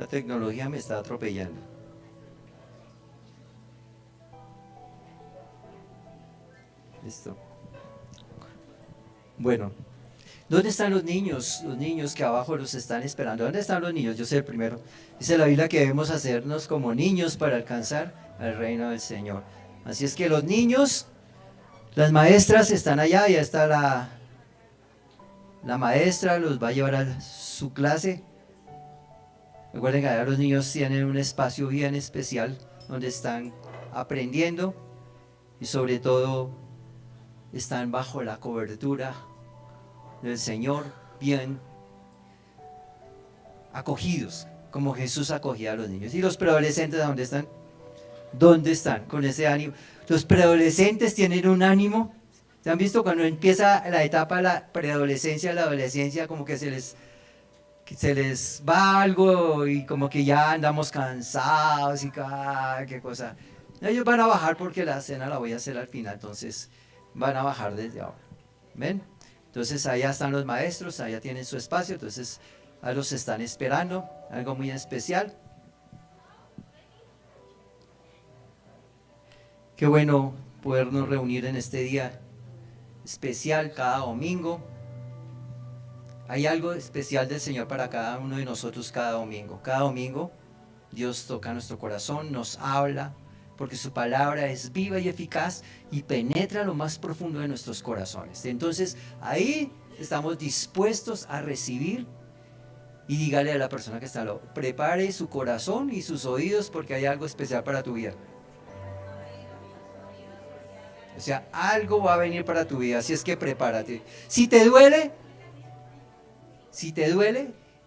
La tecnología me está atropellando. Listo. Bueno, ¿dónde están los niños? Los niños que abajo los están esperando. ¿Dónde están los niños? Yo soy el primero. Dice la Biblia que debemos hacernos como niños para alcanzar el reino del Señor. Así es que los niños, las maestras están allá, ya está la maestra, los va a llevar a su clase. Recuerden que allá los niños tienen un espacio bien especial donde están aprendiendo y sobre todo están bajo la cobertura del Señor, bien acogidos, como Jesús acogía a los niños. ¿Y los preadolescentes dónde están? ¿Dónde están? Con ese ánimo. Los preadolescentes tienen un ánimo. ¿Se han visto cuando empieza la etapa de la preadolescencia, la adolescencia, como que se les va algo y como que ya andamos cansados y qué cosa? Ellos van a bajar porque la cena la voy a hacer al final, entonces van a bajar desde ahora. ¿Ven? Entonces allá están los maestros, allá tienen su espacio, entonces a los están esperando, algo muy especial. Qué bueno podernos reunir en este día especial cada domingo. Hay algo especial del Señor para cada uno de nosotros cada domingo. Cada domingo Dios toca nuestro corazón, nos habla, porque su palabra es viva y eficaz y penetra lo más profundo de nuestros corazones. Entonces ahí estamos dispuestos a recibir y dígale a la persona que está al lado, prepare su corazón y sus oídos porque hay algo especial para tu vida. O sea, algo va a venir para tu vida, así es que prepárate. Si te duele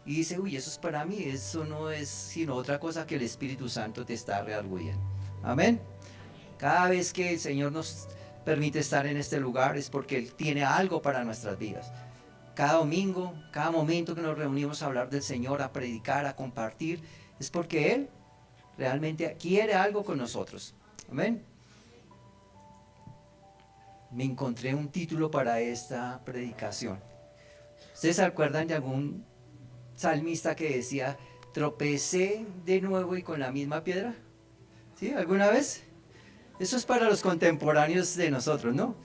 y dice, uy, eso es para mí, eso no es sino otra cosa que el Espíritu Santo te está redarguyendo. Amén. Cada vez que el Señor nos permite estar en este lugar es porque Él tiene algo para nuestras vidas. Cada domingo, cada momento que nos reunimos a hablar del Señor, a predicar, a compartir, es porque Él realmente quiere algo con nosotros. Amén. Me encontré un título para esta predicación. ¿Ustedes se acuerdan de algún salmista que decía, tropecé de nuevo y con la misma piedra? ¿Sí? ¿Alguna vez? Eso es para los contemporáneos de nosotros, ¿no?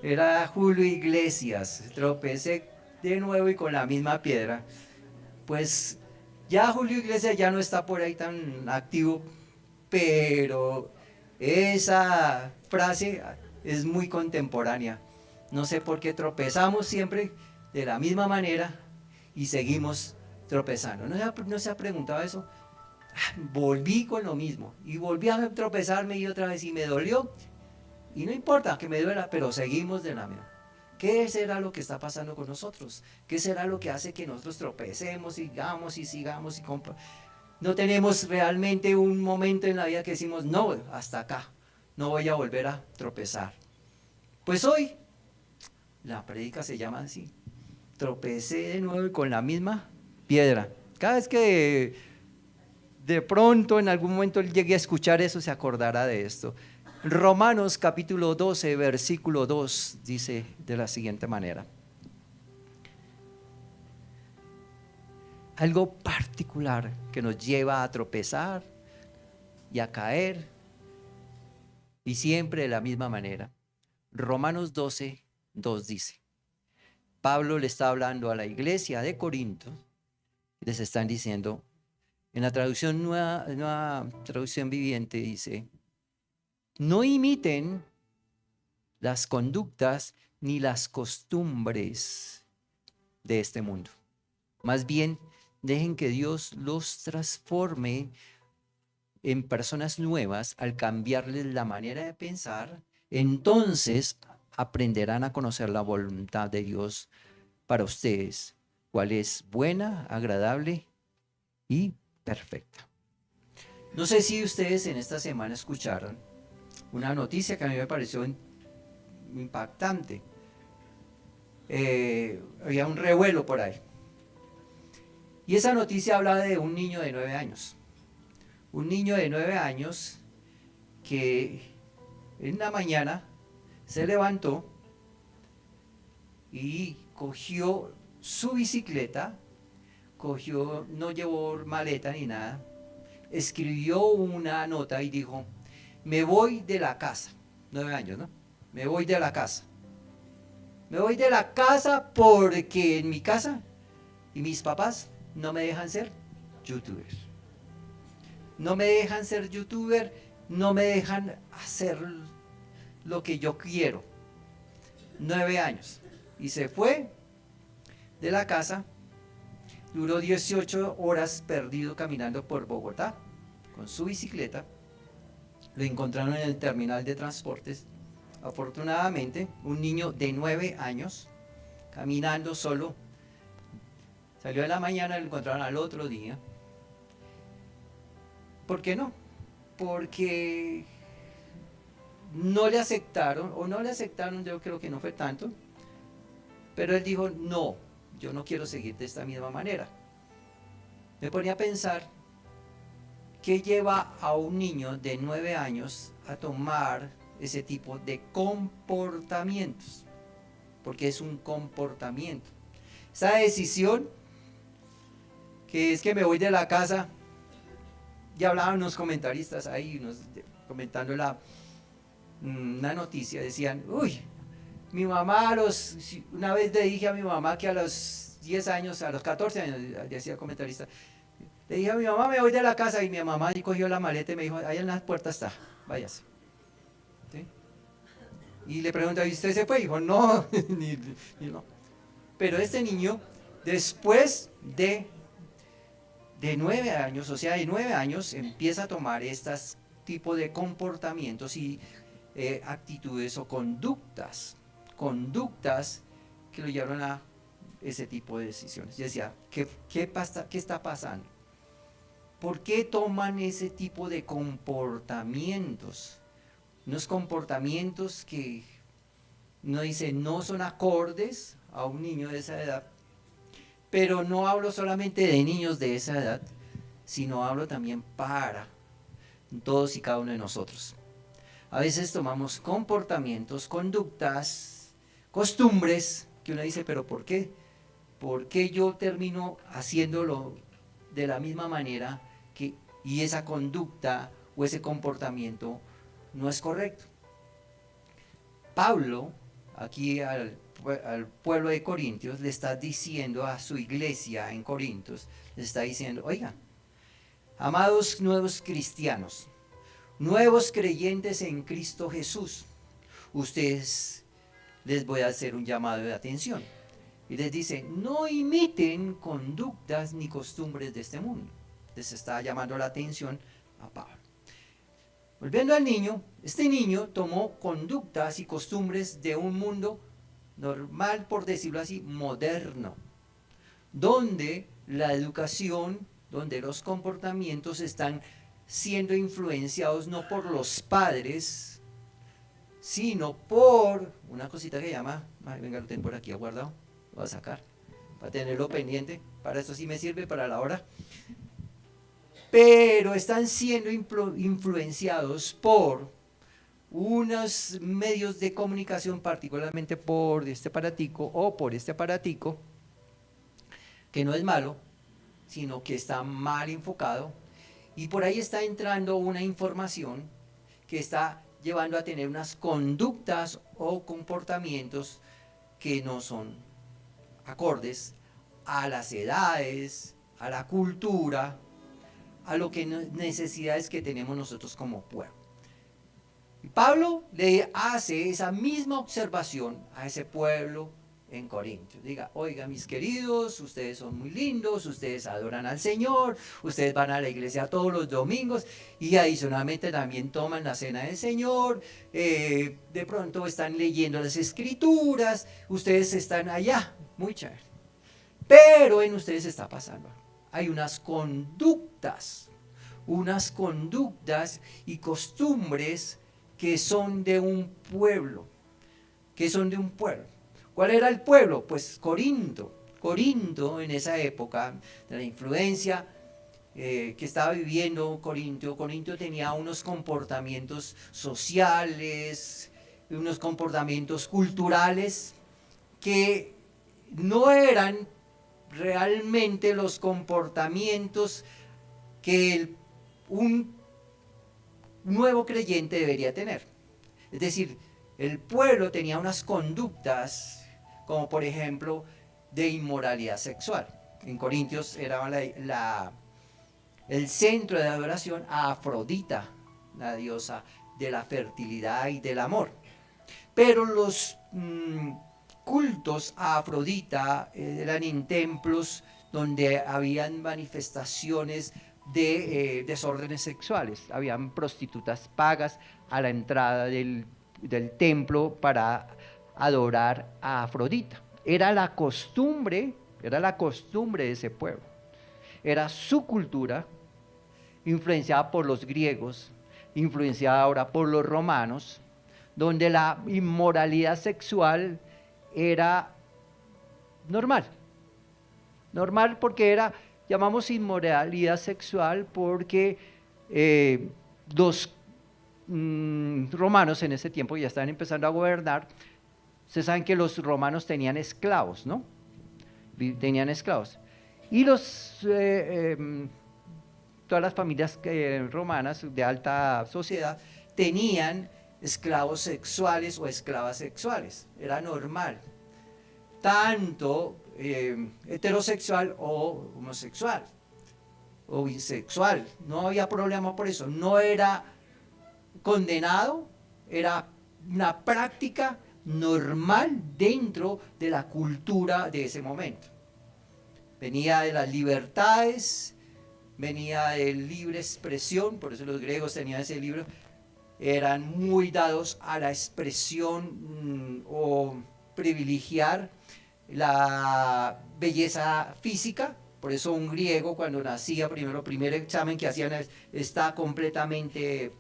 Era Julio Iglesias, tropecé de nuevo y con la misma piedra. Pues ya Julio Iglesias ya no está por ahí tan activo, pero esa frase es muy contemporánea. No sé por qué tropezamos siempre de la misma manera y seguimos tropezando. ¿No se ha preguntado eso? Volví con lo mismo y volví a tropezarme y otra vez y me dolió y no importa que me duela, pero seguimos de la misma. ¿Qué será lo que está pasando con nosotros? ¿Qué será lo que hace que nosotros tropecemos, sigamos y sigamos y no tenemos realmente un momento en la vida que decimos, no, hasta acá, no voy a volver a tropezar? Pues hoy la prédica se llama así, tropecé de nuevo con la misma piedra. Cada vez que de pronto en algún momento él llegue a escuchar eso, se acordará de esto. Romanos capítulo 12, versículo 2 dice de la siguiente manera: algo particular que nos lleva a tropezar y a caer, y siempre de la misma manera. Romanos 12, 2 dice, Pablo le está hablando a la iglesia de Corinto, les están diciendo, en la traducción nueva traducción viviente dice, no imiten las conductas ni las costumbres de este mundo. Más bien, dejen que Dios los transforme en personas nuevas al cambiarles la manera de pensar. Entonces aprenderán a conocer la voluntad de Dios para ustedes, cuál es buena, agradable y perfecta. No sé si ustedes en esta semana escucharon una noticia que a mí me pareció impactante. Había un revuelo por ahí. Y esa noticia habla de un niño de 9 años. Un niño de 9 años que en la mañana se levantó y cogió su bicicleta cogió, no llevó maleta ni nada, escribió una nota y dijo, me voy de la casa, 9 años, ¿no? Me voy de la casa. Me voy de la casa porque en mi casa y mis papás no me dejan ser youtuber. No me dejan ser youtuber, no me dejan hacer lo que yo quiero. 9 años. Y se fue de la casa, duró 18 horas perdido caminando por Bogotá con su bicicleta. Lo encontraron en el terminal de transportes. Afortunadamente, un niño de 9 años, caminando solo, salió en la mañana, lo encontraron al otro día. ¿Por qué no? Porque no le aceptaron, o no le aceptaron, yo creo que no fue tanto, pero él dijo, no, yo no quiero seguir de esta misma manera. Me ponía a pensar, ¿qué lleva a un niño de 9 años a tomar ese tipo de comportamientos? Porque es un comportamiento. Esa decisión, que es que me voy de la casa, ya hablaban unos comentaristas ahí, comentando una noticia, decían, uy, mi mamá una vez le dije a mi mamá que a los 10 años, a los 14 años, decía el comentarista, le dije a mi mamá, me voy de la casa, y mi mamá cogió la maleta y me dijo, ahí en la puerta está, váyase. ¿Sí? Y le pregunté, ¿y usted se fue? Y dijo, no, no. Pero este niño, después de 9 años, o sea, de 9 años, empieza a tomar estos tipos de comportamientos y actitudes o conductas que lo llevaron a ese tipo de decisiones. Yo decía, ¿qué está pasando? ¿Por qué toman ese tipo de comportamientos? Unos comportamientos que uno dice no son acordes a un niño de esa edad, pero no hablo solamente de niños de esa edad, sino hablo también para todos y cada uno de nosotros. A veces tomamos comportamientos, conductas, costumbres, que uno dice, pero ¿por qué? ¿Por qué yo termino haciéndolo de la misma manera y esa conducta o ese comportamiento no es correcto? Pablo, aquí al pueblo de Corintios, le está diciendo a su iglesia en Corintios, le está diciendo, oigan, amados nuevos cristianos, nuevos creyentes en Cristo Jesús, ustedes les voy a hacer un llamado de atención. Y les dice, no imiten conductas ni costumbres de este mundo. Les está llamando la atención a Pablo. Volviendo al niño, este niño tomó conductas y costumbres de un mundo normal, por decirlo así, moderno, donde la educación, donde los comportamientos están siendo influenciados no por los padres, sino por una cosita que llama, venga, lo tengo por aquí guardado, lo voy a sacar, para tenerlo pendiente, para esto sí me sirve, para la hora, pero están siendo influenciados por unos medios de comunicación, particularmente por este aparatico o por este aparatico, que no es malo, sino que está mal enfocado, y por ahí está entrando una información que está llevando a tener unas conductas o comportamientos que no son acordes a las edades, a la cultura, a lo que necesidades que tenemos nosotros como pueblo. Y Pablo le hace esa misma observación a ese pueblo en Corintios. Diga, oiga, mis queridos, ustedes son muy lindos, ustedes adoran al Señor, ustedes van a la iglesia todos los domingos y adicionalmente también toman la cena del Señor, de pronto están leyendo las escrituras, ustedes están allá, muy chévere. Pero en ustedes está pasando, hay unas conductas y costumbres que son de un pueblo, ¿Cuál era el pueblo? Pues Corinto en esa época, de la influencia que estaba viviendo Corinto tenía unos comportamientos sociales, unos comportamientos culturales que no eran realmente los comportamientos que un nuevo creyente debería tener. Es decir, el pueblo tenía unas conductas, como por ejemplo, de inmoralidad sexual. En Corintios era el centro de adoración a Afrodita, la diosa de la fertilidad y del amor. Pero los cultos a Afrodita eran en templos donde habían manifestaciones de desórdenes sexuales. Habían prostitutas pagas a la entrada del templo para adorar a Afrodita. Era la costumbre de ese pueblo. Era su cultura, influenciada por los griegos, influenciada ahora por los romanos, donde la inmoralidad sexual era normal. Normal porque llamamos inmoralidad sexual porque los romanos en ese tiempo ya estaban empezando a gobernar. Ustedes saben que los romanos tenían esclavos, ¿no? Tenían esclavos. Y todas las familias romanas de alta sociedad tenían esclavos sexuales o esclavas sexuales. Era normal. Tanto heterosexual o homosexual o bisexual. No había problema por eso. No era condenado, era una práctica normal dentro de la cultura de ese momento. Venía de las libertades, venía de libre expresión, por eso los griegos tenían ese libro, eran muy dados a la expresión o privilegiar la belleza física. Por eso un griego cuando nacía, el primer examen que hacían está completamente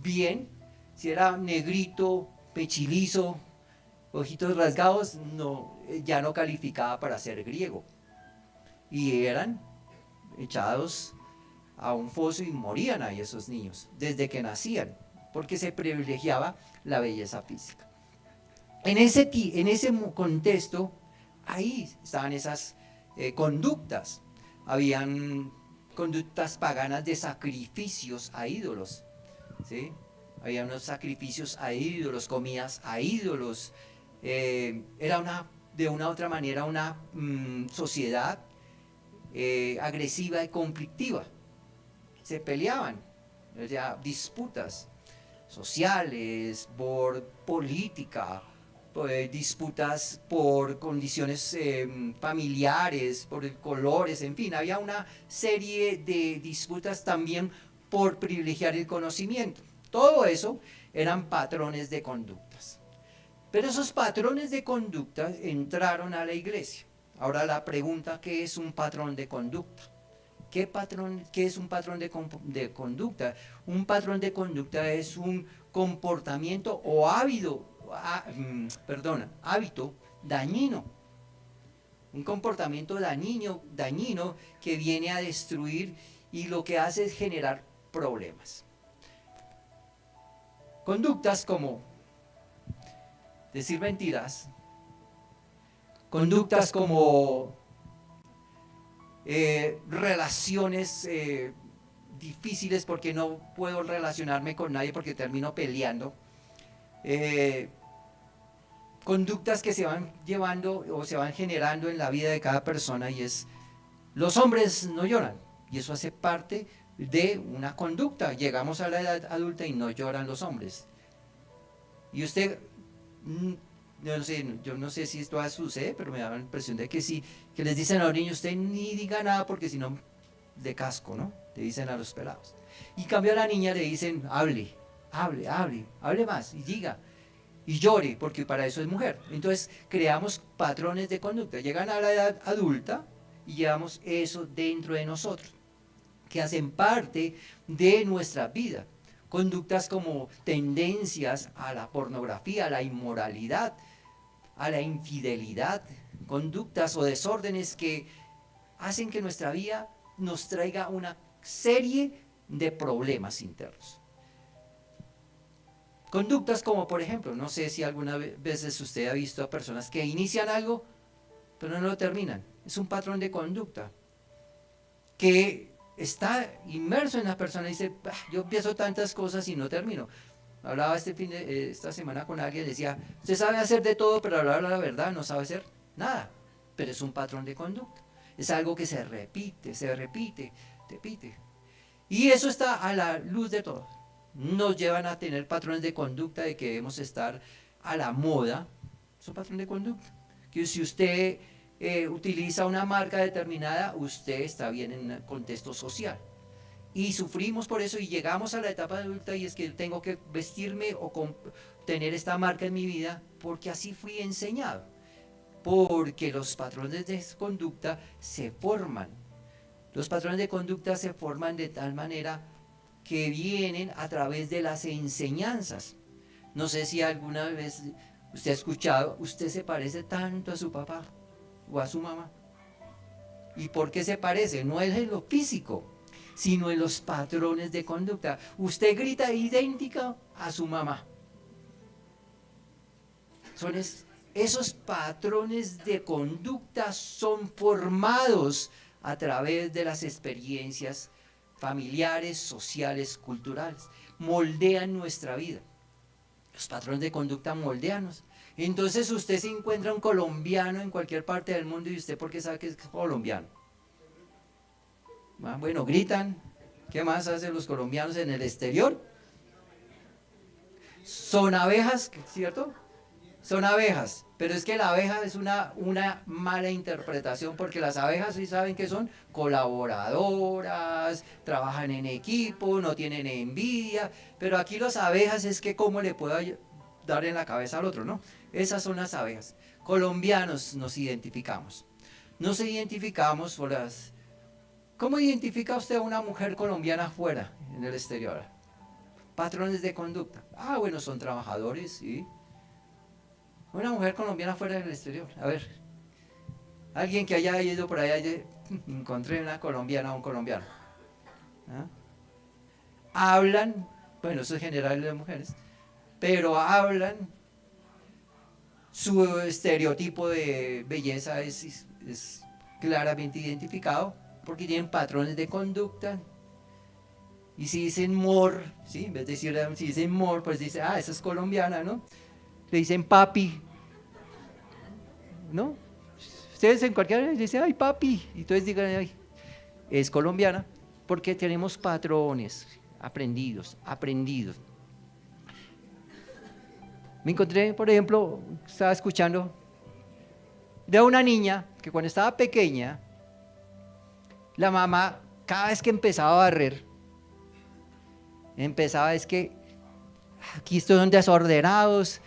bien. Si era negrito, pechilizo, ojitos rasgados, no, ya no calificaba para ser griego. Y eran echados a un foso y morían ahí esos niños, desde que nacían, porque se privilegiaba la belleza física. En ese contexto, ahí estaban esas conductas. Habían conductas paganas de sacrificios a ídolos, ¿sí? Había unos sacrificios a ídolos, comidas a ídolos. Era de una u otra manera una sociedad agresiva y conflictiva. Se peleaban, o sea, disputas sociales, por política, disputas por condiciones familiares, por colores, en fin, había una serie de disputas también por privilegiar el conocimiento. Todo eso eran patrones de conductas. Pero esos patrones de conducta entraron a la iglesia. Ahora la pregunta, ¿qué es un patrón de conducta? ¿Qué es un patrón de conducta? Un patrón de conducta es un comportamiento o hábito dañino. Un comportamiento dañino que viene a destruir y lo que hace es generar problemas. Conductas como decir mentiras, conductas como relaciones difíciles porque no puedo relacionarme con nadie porque termino peleando, conductas que se van llevando o se van generando en la vida de cada persona, y es: los hombres no lloran, y eso hace parte de una conducta. Llegamos a la edad adulta y no lloran los hombres, y usted yo no sé si esto sucede, pero me da la impresión de que sí, que les dicen a los niños: usted ni diga nada porque si no, de casco, ¿no? Le dicen a los pelados. Y en cambio a la niña le dicen: hable más y diga, y llore, porque para eso es mujer. Entonces creamos patrones de conducta. Llegan a la edad adulta y llevamos eso dentro de nosotros, que hacen parte de nuestra vida. Conductas como tendencias a la pornografía, a la inmoralidad, a la infidelidad, conductas o desórdenes que hacen que nuestra vida nos traiga una serie de problemas internos. Conductas como, por ejemplo, no sé si alguna veces usted ha visto a personas que inician algo, pero no lo terminan. es un patrón de conducta que está inmerso en la persona y dice, yo empiezo tantas cosas y no termino. Hablaba esta semana con alguien, decía, usted sabe hacer de todo, pero a la hora de la verdad no sabe hacer nada, pero es un patrón de conducta, es algo que se repite, repite. Y eso está a la luz de todo. Nos llevan a tener patrones de conducta de que debemos estar a la moda, es un patrón de conducta, que si usted utiliza una marca determinada, usted está bien en el contexto social. Y sufrimos por eso y llegamos a la etapa adulta y es que tengo que vestirme o tener esta marca en mi vida porque así fui enseñado. Porque los patrones de conducta se forman. Los patrones de conducta se forman de tal manera que vienen a través de las enseñanzas. No sé si alguna vez usted ha escuchado, usted se parece tanto a su papá o a su mamá. ¿Y por qué se parece? No es en lo físico, sino en los patrones de conducta. Usted grita idéntica a su mamá. Esos patrones de conducta son formados a través de las experiencias familiares, sociales, culturales. Moldean nuestra vida. Los patrones de conducta moldeanos. Entonces usted se encuentra un colombiano en cualquier parte del mundo y usted, ¿por qué sabe que es colombiano? Bueno, gritan. ¿Qué más hacen los colombianos en el exterior? Son abejas, ¿cierto? Son abejas, pero es que la abeja es una mala interpretación porque las abejas sí saben que son colaboradoras, trabajan en equipo, no tienen envidia, pero aquí las abejas es que cómo le puedo dar en la cabeza al otro, ¿no? Esas son las abejas. Colombianos nos identificamos. Nos identificamos por las... ¿Cómo identifica usted a una mujer colombiana afuera, en el exterior? Patrones de conducta. Bueno, son trabajadores, ¿sí? Una mujer colombiana fuera del exterior. A ver, alguien que haya ido por allá, encontré una colombiana o un colombiano. Hablan, bueno, eso es general de las mujeres, pero hablan, su estereotipo de belleza es claramente identificado porque tienen patrones de conducta. Y si dicen mor, ¿sí? En vez de decir, si dicen mor, pues dice, esa es colombiana, ¿no? Le dicen papi, ¿no? Ustedes en cualquier dicen, ay papi, y entonces digan, ay, es colombiana, porque tenemos patrones aprendidos. Me encontré, por ejemplo, estaba escuchando de una niña que cuando estaba pequeña, la mamá, cada vez que empezaba a barrer, es que aquí son desordenados,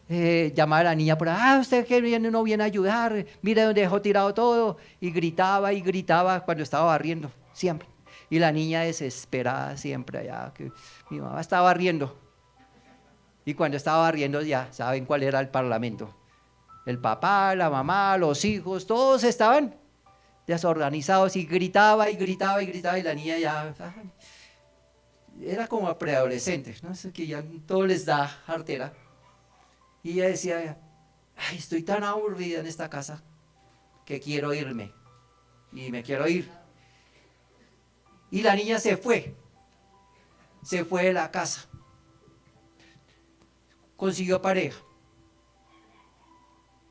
llamaba a la niña por ahí, usted que no viene a ayudar, mire donde dejó tirado todo, y gritaba cuando estaba barriendo, siempre. Y la niña desesperada siempre allá, que mi mamá estaba barriendo. Y cuando estaba barriendo ya saben cuál era el parlamento. El papá, la mamá, los hijos, todos estaban desorganizados y gritaba y la niña ya... Era como preadolescente, ¿no? Es que ya todo les da jartera. Y ella decía, estoy tan aburrida en esta casa que quiero irme. Y me quiero ir. Y la niña se fue de la casa. Consiguió pareja.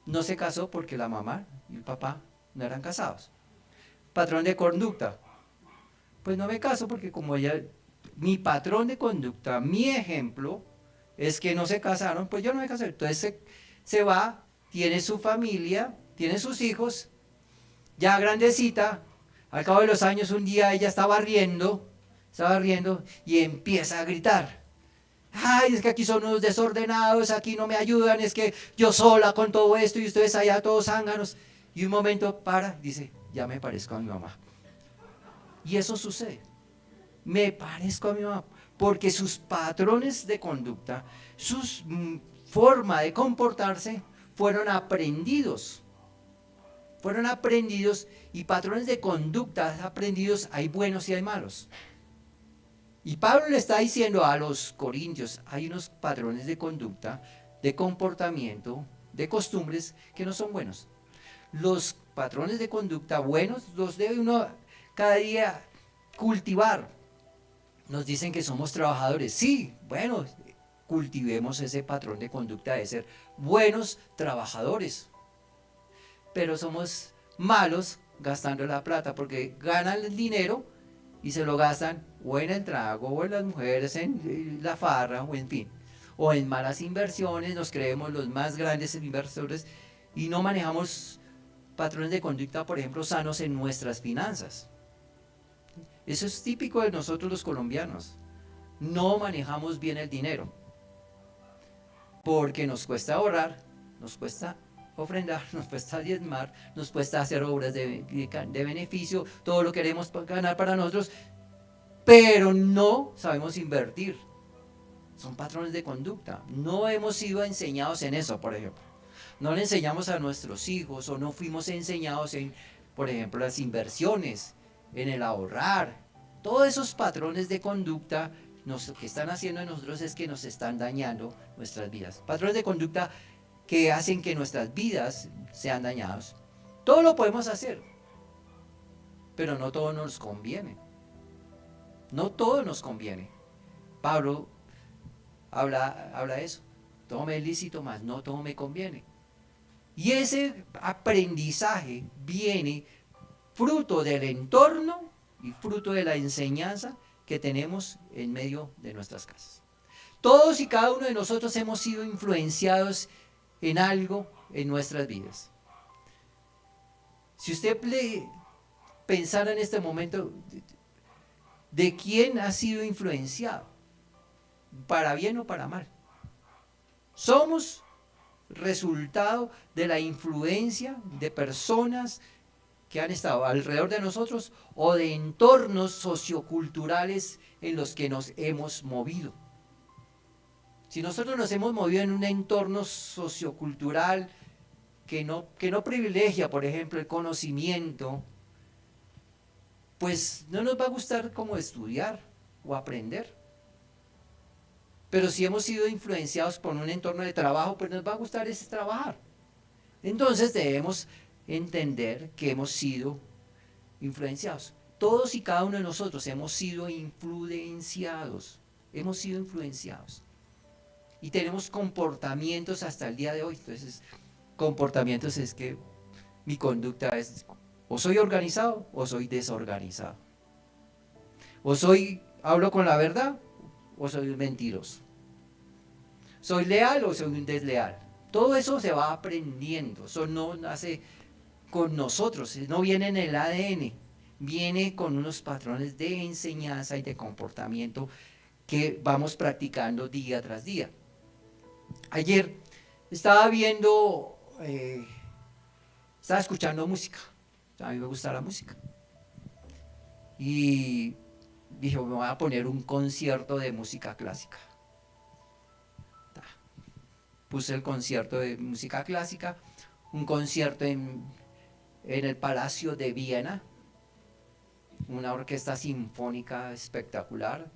No se casó porque la mamá y el papá no eran casados. Patrón de conducta. Pues no me caso porque como ella... Mi patrón de conducta, mi ejemplo, es que no se casaron, pues yo no me casé. Entonces se va, tiene su familia, tiene sus hijos, ya grandecita, al cabo de los años un día ella está barriendo y empieza a gritar. Es que aquí son unos desordenados, aquí no me ayudan, es que yo sola con todo esto y ustedes allá todos zánganos. Y un momento dice, ya me parezco a mi mamá. Y eso sucede. Me parezco a mi mamá, porque sus patrones de conducta, su forma de comportarse fueron aprendidos y patrones de conducta aprendidos hay buenos y hay malos. Y Pablo le está diciendo a los corintios, hay unos patrones de conducta, de comportamiento, de costumbres que no son buenos. Los patrones de conducta buenos los debe uno cada día cultivar. Nos dicen que somos trabajadores. Sí, bueno, cultivemos ese patrón de conducta de ser buenos trabajadores. Pero somos malos gastando la plata porque ganan el dinero y se lo gastan o en el trago, o en las mujeres, en la farra, o en fin, o en malas inversiones. Nos creemos los más grandes inversores y no manejamos patrones de conducta, por ejemplo, sanos en nuestras finanzas. Eso es típico de nosotros los colombianos. No manejamos bien el dinero porque nos cuesta ahorrar, nos cuesta ofrendar, nos cuesta diezmar, nos cuesta hacer obras de beneficio, todo lo queremos ganar para nosotros, pero no sabemos invertir. Son patrones de conducta. No hemos sido enseñados en eso, por ejemplo. No le enseñamos a nuestros hijos o no fuimos enseñados en, por ejemplo, las inversiones, en el ahorrar. Todos esos patrones de conducta lo que están haciendo en nosotros es que nos están dañando nuestras vidas. Patrones de conducta que hacen que nuestras vidas sean dañadas. Todo lo podemos hacer, pero no todo nos conviene. No todo nos conviene. Pablo habla de eso. Todo me es lícito, mas no todo me conviene. Y ese aprendizaje viene fruto del entorno y fruto de la enseñanza que tenemos en medio de nuestras casas. Todos y cada uno de nosotros hemos sido influenciados en algo en nuestras vidas. Si usted pensara en este momento, ¿de quién ha sido influenciado? ¿Para bien o para mal? Somos resultado de la influencia de personas que han estado alrededor de nosotros o de entornos socioculturales en los que nos hemos movido. Si nosotros nos hemos movido en un entorno sociocultural que no privilegia, por ejemplo, el conocimiento, pues no nos va a gustar como estudiar o aprender. Pero si hemos sido influenciados por un entorno de trabajo, pues nos va a gustar ese trabajar. Entonces debemos entender que hemos sido influenciados. Todos y cada uno de nosotros hemos sido influenciados. Hemos sido influenciados. Y tenemos comportamientos hasta el día de hoy. Entonces, comportamientos es que mi conducta es o soy organizado o soy desorganizado. O hablo con la verdad o soy mentiroso. Soy leal o soy un desleal. Todo eso se va aprendiendo. Eso no nace con nosotros, no viene en el ADN. Viene con unos patrones de enseñanza y de comportamiento que vamos practicando día tras día. Ayer estaba escuchando música. A mí me gusta la música. Y dije, me voy a poner un concierto de música clásica. Puse el concierto de música clásica, un concierto en el Palacio de Viena, una orquesta sinfónica espectacular,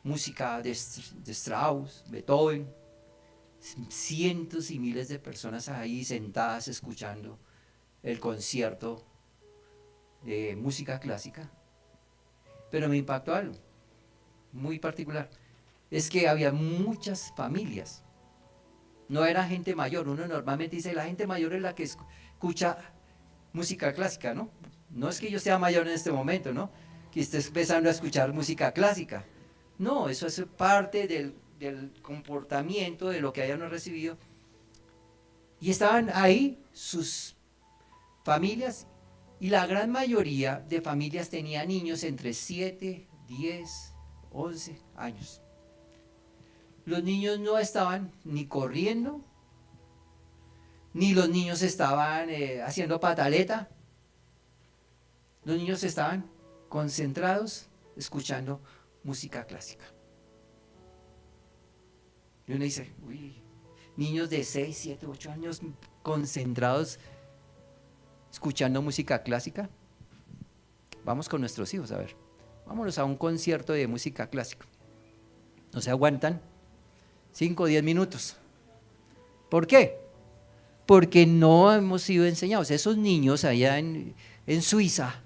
música de Strauss, Beethoven, cientos y miles de personas ahí sentadas escuchando el concierto de música clásica. Pero me impactó algo muy particular, es que había muchas familias, no era gente mayor. Uno normalmente dice, la gente mayor es la que escucha música clásica, ¿no? No es que yo sea mayor en este momento, ¿no? Que estés empezando a escuchar música clásica. No, eso es parte del comportamiento, de lo que hayan recibido. Y estaban ahí sus familias, y la gran mayoría de familias tenía niños entre 7, 10, 11 años. Los niños no estaban ni corriendo, ni los niños estaban haciendo pataleta. Los niños estaban concentrados escuchando música clásica. Y uno dice, uy, niños de 6, 7, 8 años concentrados escuchando música clásica. Vamos con nuestros hijos, a ver. Vámonos a un concierto de música clásica. ¿No se aguantan? 5 o 10 minutos. ¿Por qué? porque no hemos sido enseñados. Esos niños allá en Suiza,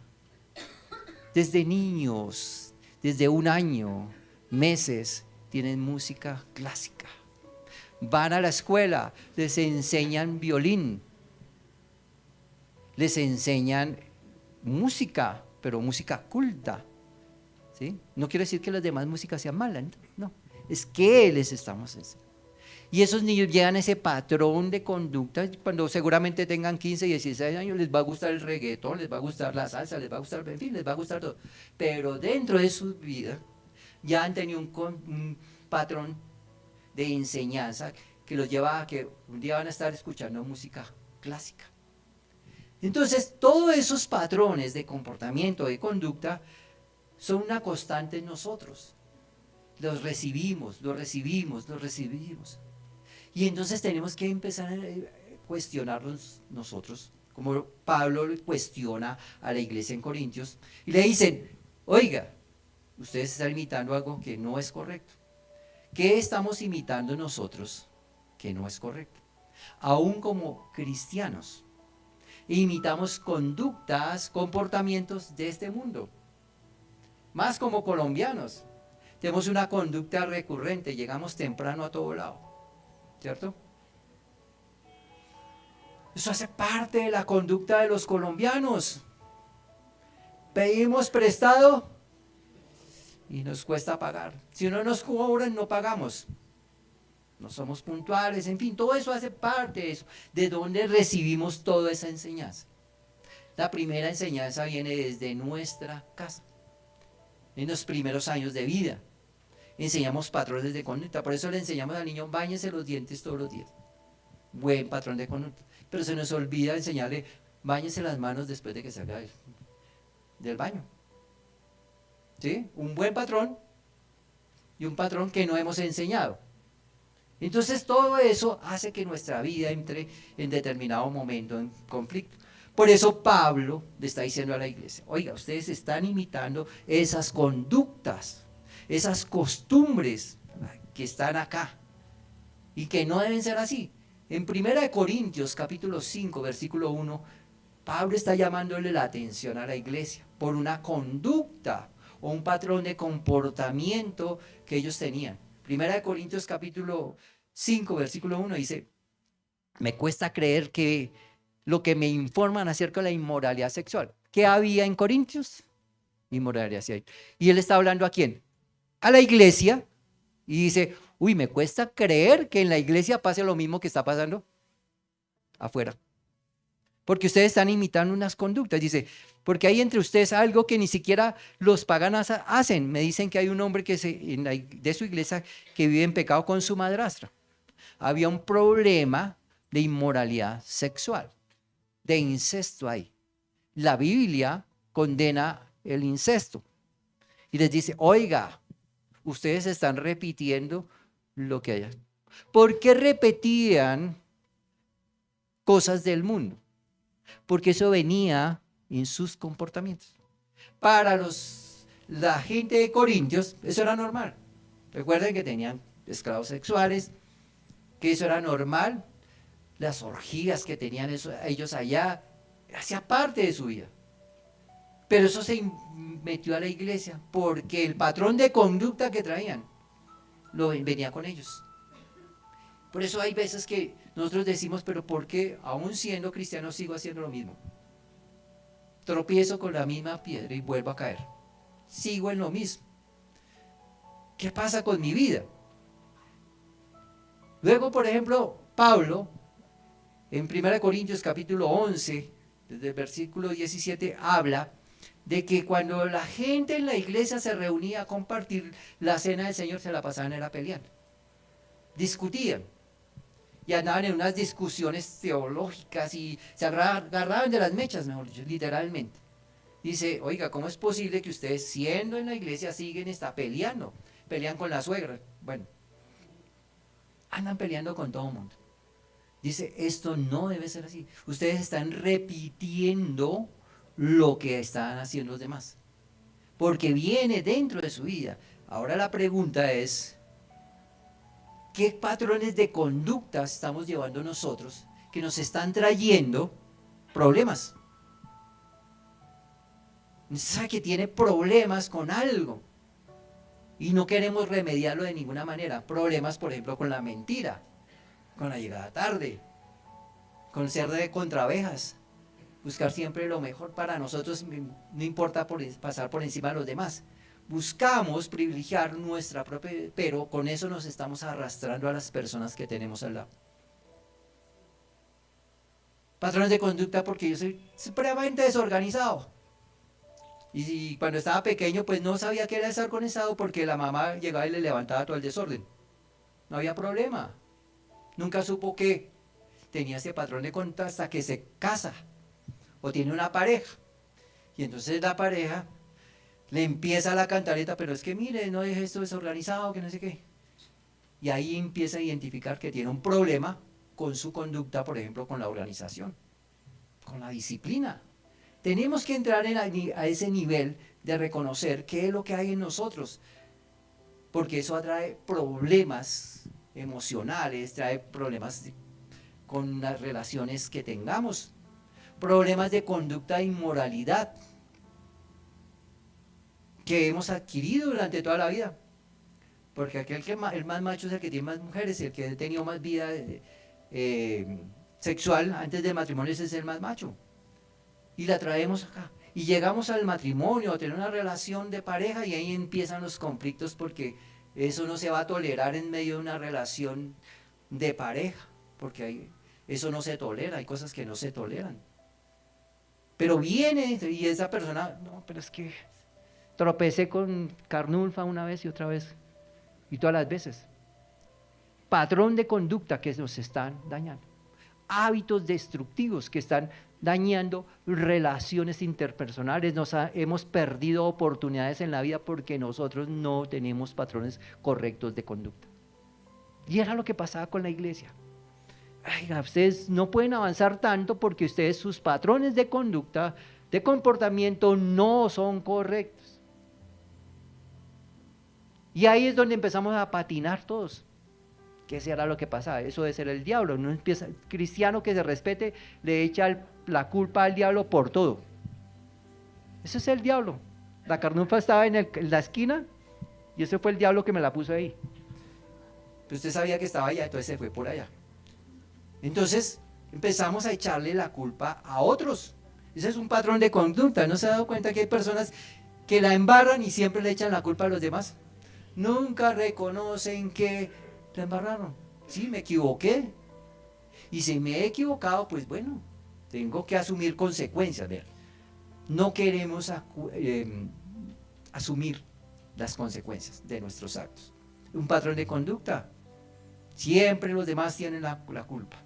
desde niños, desde 1 año, meses, tienen música clásica. Van a la escuela, les enseñan violín, les enseñan música, pero música culta, ¿sí? No quiero decir que las demás músicas sean malas, no, es que les estamos enseñando. Y esos niños llegan a ese patrón de conducta, cuando seguramente tengan 15, 16 años, les va a gustar el reggaetón, les va a gustar la salsa, les va a gustar, en fin, les va a gustar todo. Pero dentro de su vida ya han tenido un patrón de enseñanza que los lleva a que un día van a estar escuchando música clásica. Entonces, todos esos patrones de comportamiento, de conducta, son una constante en nosotros. Los recibimos, los recibimos, los recibimos. Y entonces tenemos que empezar a cuestionarnos nosotros, como Pablo cuestiona a la iglesia en Corintios, y le dicen, oiga, ustedes están imitando algo que no es correcto. ¿Qué estamos imitando nosotros que no es correcto? Aún como cristianos, imitamos conductas, comportamientos de este mundo. Más como colombianos, tenemos una conducta recurrente, llegamos temprano a todo lado, ¿cierto? Eso hace parte de la conducta de los colombianos. Pedimos prestado y nos cuesta pagar. Si no nos cobran, no pagamos. No somos puntuales, en fin, todo eso hace parte de eso. ¿De dónde recibimos toda esa enseñanza? La primera enseñanza viene desde nuestra casa, en los primeros años de vida. Enseñamos patrones de conducta, por eso le enseñamos al niño, báñese los dientes todos los días. Buen patrón de conducta. Pero se nos olvida enseñarle, báñese las manos después de que salga del baño. ¿Sí? Un buen patrón y un patrón que no hemos enseñado. Entonces todo eso hace que nuestra vida entre en determinado momento en conflicto. Por eso Pablo le está diciendo a la iglesia, oiga, ustedes están imitando esas conductas, esas costumbres que están acá y que no deben ser así. En 1 Corintios capítulo 5 versículo 1, Pablo está llamándole la atención a la iglesia por una conducta o un patrón de comportamiento que ellos tenían. 1 Corintios capítulo 5 versículo 1 dice, me cuesta creer que lo que me informan acerca de la inmoralidad sexual. ¿Qué había en Corintios? Inmoralidad sexual. ¿Y él está hablando a quién? A la iglesia. Y dice, uy, me cuesta creer que en la iglesia pase lo mismo que está pasando afuera. Porque ustedes están imitando unas conductas. Dice, porque hay entre ustedes algo que ni siquiera los paganos hacen. Me dicen que hay un hombre de su iglesia que vive en pecado con su madrastra. Había un problema de inmoralidad sexual, de incesto ahí. La Biblia condena el incesto. Y les dice, oiga, ustedes están repitiendo lo que hay. ¿Por qué repetían cosas del mundo? Porque eso venía en sus comportamientos. Para la gente de Corintios, eso era normal. Recuerden que tenían esclavos sexuales, que eso era normal. Las orgías que tenían ellos allá, hacía parte de su vida. Pero eso se metió a la iglesia, porque el patrón de conducta que traían, venía con ellos. Por eso hay veces que nosotros decimos, pero ¿por qué aún siendo cristiano sigo haciendo lo mismo? Tropiezo con la misma piedra y vuelvo a caer. Sigo en lo mismo. ¿Qué pasa con mi vida? Luego, por ejemplo, Pablo, en 1 Corintios capítulo 11, desde el versículo 17, habla de que cuando la gente en la iglesia se reunía a compartir la cena del Señor, se la pasaban era peleando. Discutían. Y andaban en unas discusiones teológicas y se agarraban de las mechas, mejor dicho, literalmente. Dice, oiga, ¿cómo es posible que ustedes siendo en la iglesia está peleando? Pelean con la suegra. Bueno, andan peleando con todo el mundo. Dice, esto no debe ser así. Ustedes están repitiendo lo que están haciendo los demás. Porque viene dentro de su vida. Ahora la pregunta es, ¿qué patrones de conducta estamos llevando nosotros que nos están trayendo problemas. Sabe que tiene problemas con algo y no queremos remediarlo de ninguna manera. Problemas, por ejemplo, con la mentira, con la llegada tarde, con ser de contravejas, buscar siempre lo mejor para nosotros, no importa pasar por encima de los demás. Buscamos privilegiar nuestra propia, pero con eso nos estamos arrastrando a las personas que tenemos al lado. Patrones de conducta porque yo soy supremamente desorganizado. Y cuando estaba pequeño, pues no sabía qué era estar organizado porque la mamá llegaba y le levantaba todo el desorden. No había problema. Nunca supo que tenía ese patrón de conducta hasta que se casa o tiene una pareja. Y entonces la pareja le empieza la cantaleta, pero es que mire, no deje esto desorganizado, que no sé qué. Y ahí empieza a identificar que tiene un problema con su conducta, por ejemplo, con la organización, con la disciplina. Tenemos que entrar a ese nivel de reconocer qué es lo que hay en nosotros, porque eso atrae problemas emocionales, trae problemas con las relaciones que tengamos, problemas de conducta e inmoralidad que hemos adquirido durante toda la vida, porque el más macho es el que tiene más mujeres, el que ha tenido más vida sexual antes del matrimonio, ese es el más macho. Y la traemos acá. Y llegamos al matrimonio, a tener una relación de pareja y ahí empiezan los conflictos porque eso no se va a tolerar en medio de una relación de pareja, porque eso no se tolera, hay cosas que no se toleran. Pero viene y esa persona, no, pero es que tropecé con Carnulfa una vez y otra vez y todas las veces. Patrón de conducta que nos están dañando. Hábitos destructivos que están dañando relaciones interpersonales, hemos perdido oportunidades en la vida porque nosotros no tenemos patrones correctos de conducta. Y era lo que pasaba con la iglesia. Ay, ustedes no pueden avanzar tanto porque ustedes, sus patrones de conducta, de comportamiento no son correctos. Y ahí es donde empezamos a patinar todos. Que eso era lo que pasaba, eso de ser el diablo. No empieza, cristiano que se respete le echa la culpa al diablo por todo. Eso es el diablo. La carnunfa estaba en la esquina y ese fue el diablo que me la puso ahí. Pero usted sabía que estaba allá, entonces se fue por allá. Entonces empezamos a echarle la culpa a otros. Ese es un patrón de conducta. ¿No se ha dado cuenta que hay personas que la embarran y siempre le echan la culpa a los demás? Nunca reconocen que la embarraron. Sí, me equivoqué. Y si me he equivocado, pues bueno, tengo que asumir consecuencias. No queremos asumir las consecuencias de nuestros actos. Un patrón de conducta. Siempre los demás tienen la culpa.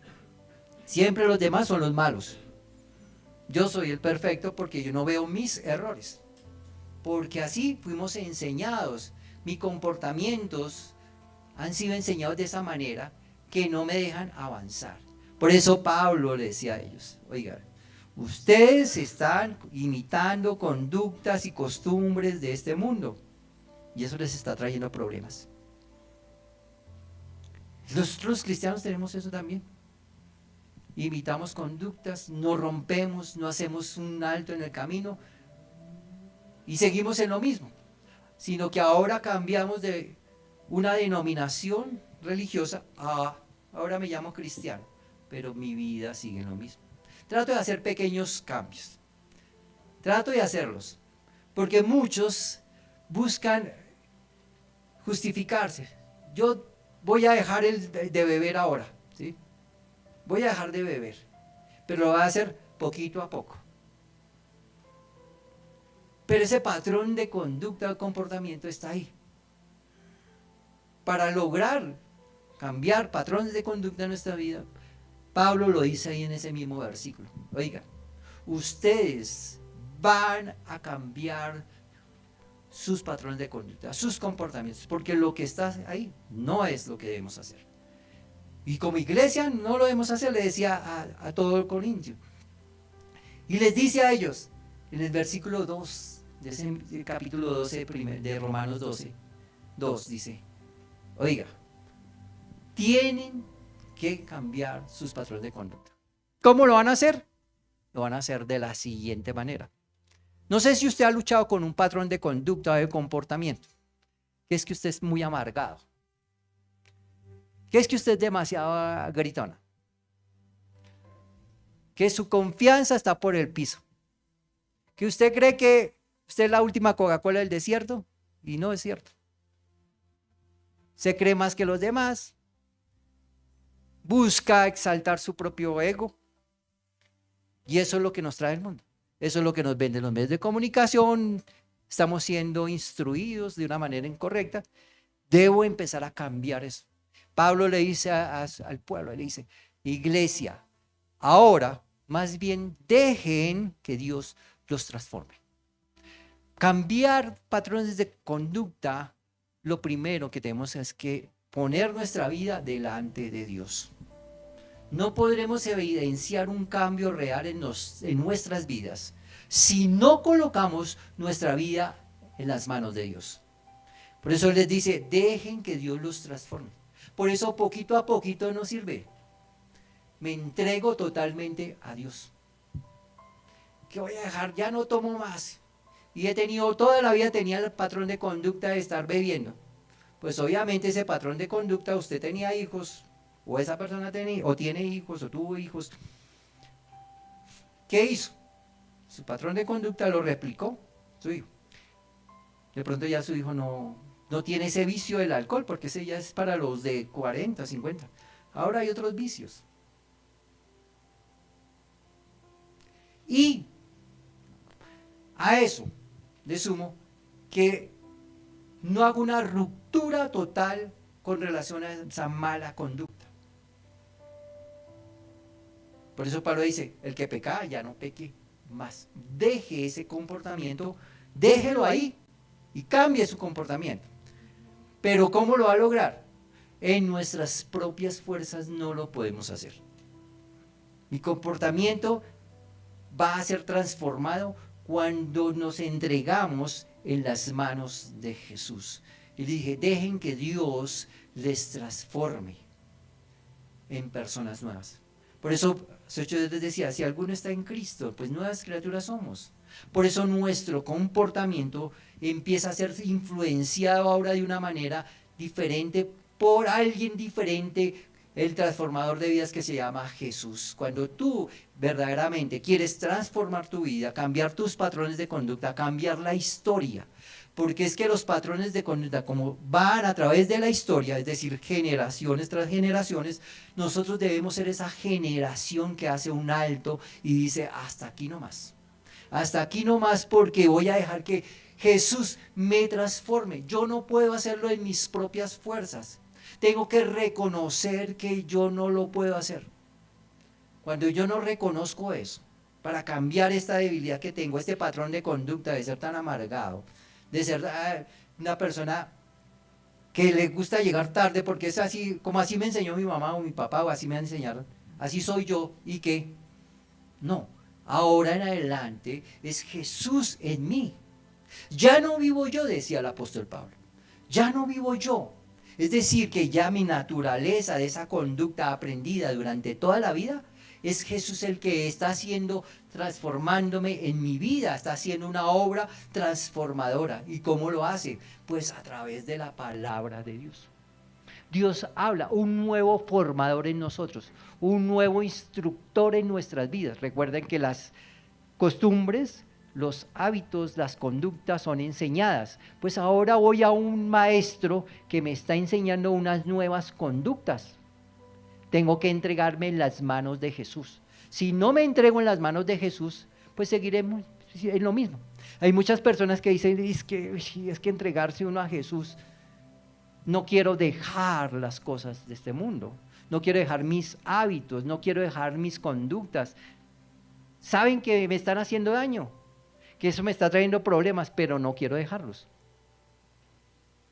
Siempre los demás son los malos. Yo soy el perfecto porque yo no veo mis errores. Porque así fuimos enseñados. Mis comportamientos han sido enseñados de esa manera que no me dejan avanzar. Por eso Pablo le decía a ellos, oigan, ustedes están imitando conductas y costumbres de este mundo y eso les está trayendo problemas. Nosotros cristianos tenemos eso también. Imitamos conductas, no rompemos, no hacemos un alto en el camino y seguimos en lo mismo, sino que ahora cambiamos de una denominación religiosa a ahora me llamo cristiano, pero mi vida sigue en lo mismo. Trato de hacer pequeños cambios, trato de hacerlos, porque muchos buscan justificarse. Yo voy a dejar de beber ahora, ¿sí? Voy a dejar de beber, pero lo voy a hacer poquito a poco. Pero ese patrón de conducta o comportamiento está ahí. Para lograr cambiar patrones de conducta en nuestra vida, Pablo lo dice ahí en ese mismo versículo. Oigan, ustedes van a cambiar sus patrones de conducta, sus comportamientos, porque lo que está ahí no es lo que debemos hacer. Y como iglesia no lo debemos hacer, le decía a todo el Corintio. Y les dice a ellos, en el versículo 2, de ese capítulo 12 de Romanos 12, 2 dice, oiga, tienen que cambiar sus patrones de conducta. ¿Cómo lo van a hacer? Lo van a hacer de la siguiente manera. No sé si usted ha luchado con un patrón de conducta o de comportamiento, que es que usted es muy amargado, que es que usted es demasiado gritona, que su confianza está por el piso, que usted cree que usted es la última Coca-Cola del desierto y no es cierto. Se cree más que los demás, busca exaltar su propio ego y eso es lo que nos trae el mundo. Eso es lo que nos venden los medios de comunicación. Estamos siendo instruidos de una manera incorrecta. Debo empezar a cambiar eso. Pablo le dice al pueblo, le dice, iglesia, ahora más bien dejen que Dios los transforme. Cambiar patrones de conducta, lo primero que tenemos es que poner nuestra vida delante de Dios. No podremos evidenciar un cambio real en nuestras vidas si no colocamos nuestra vida en las manos de Dios. Por eso les dice, dejen que Dios los transforme. Por eso poquito a poquito no sirve. Me entrego totalmente a Dios. ¿Qué voy a dejar? Ya no tomo más. Y toda la vida tenía el patrón de conducta de estar bebiendo. Pues obviamente ese patrón de conducta, usted tenía hijos, o esa persona tiene hijos, o tuvo hijos. ¿Qué hizo? Su patrón de conducta lo replicó su hijo. De pronto ya su hijo no tiene ese vicio del alcohol, porque ese ya es para los de 40, 50. Ahora hay otros vicios. Y a eso le sumo que no hago una ruptura total con relación a esa mala conducta. Por eso Pablo dice, el que peca ya no peque más. Deje ese comportamiento, déjelo ahí y cambie su comportamiento. Pero ¿cómo lo va a lograr? En nuestras propias fuerzas no lo podemos hacer. Mi comportamiento va a ser transformado cuando nos entregamos en las manos de Jesús. Y le dije, dejen que Dios les transforme en personas nuevas. Por eso, yo les decía, si alguno está en Cristo, pues nuevas criaturas somos. Por eso nuestro comportamiento empieza a ser influenciado ahora de una manera diferente por alguien diferente, el transformador de vidas que se llama Jesús. Cuando tú verdaderamente quieres transformar tu vida, cambiar tus patrones de conducta, cambiar la historia, porque es que los patrones de conducta, como van a través de la historia, es decir, generaciones tras generaciones, nosotros debemos ser esa generación que hace un alto y dice, hasta aquí nomás. Hasta aquí nomás, porque voy a dejar que Jesús me transforme. Yo no puedo hacerlo en mis propias fuerzas. Tengo que reconocer que yo no lo puedo hacer. Cuando yo no reconozco eso, para cambiar esta debilidad que tengo, este patrón de conducta de ser tan amargado, de ser una persona que le gusta llegar tarde, porque es así, como así me enseñó mi mamá o mi papá, o así me enseñaron, así soy yo, ¿y qué? No, ahora en adelante es Jesús en mí. Ya no vivo yo, decía el apóstol Pablo, ya no vivo yo. Es decir, que ya mi naturaleza de esa conducta aprendida durante toda la vida, es Jesús el que está haciendo, transformándome en mi vida, está haciendo una obra transformadora. ¿Y cómo lo hace? Pues a través de la palabra de Dios. Dios habla, un nuevo formador en nosotros, un nuevo instructor en nuestras vidas. Recuerden que las costumbres, los hábitos, las conductas son enseñadas. Pues ahora voy a un maestro que me está enseñando unas nuevas conductas. Tengo que entregarme en las manos de Jesús. Si no me entrego en las manos de Jesús, pues seguiremos en lo mismo. Hay muchas personas que dicen, es que entregarse uno a Jesús, no quiero dejar las cosas de este mundo, no quiero dejar mis hábitos, no quiero dejar mis conductas. Saben que me están haciendo daño, que eso me está trayendo problemas, pero no quiero dejarlos.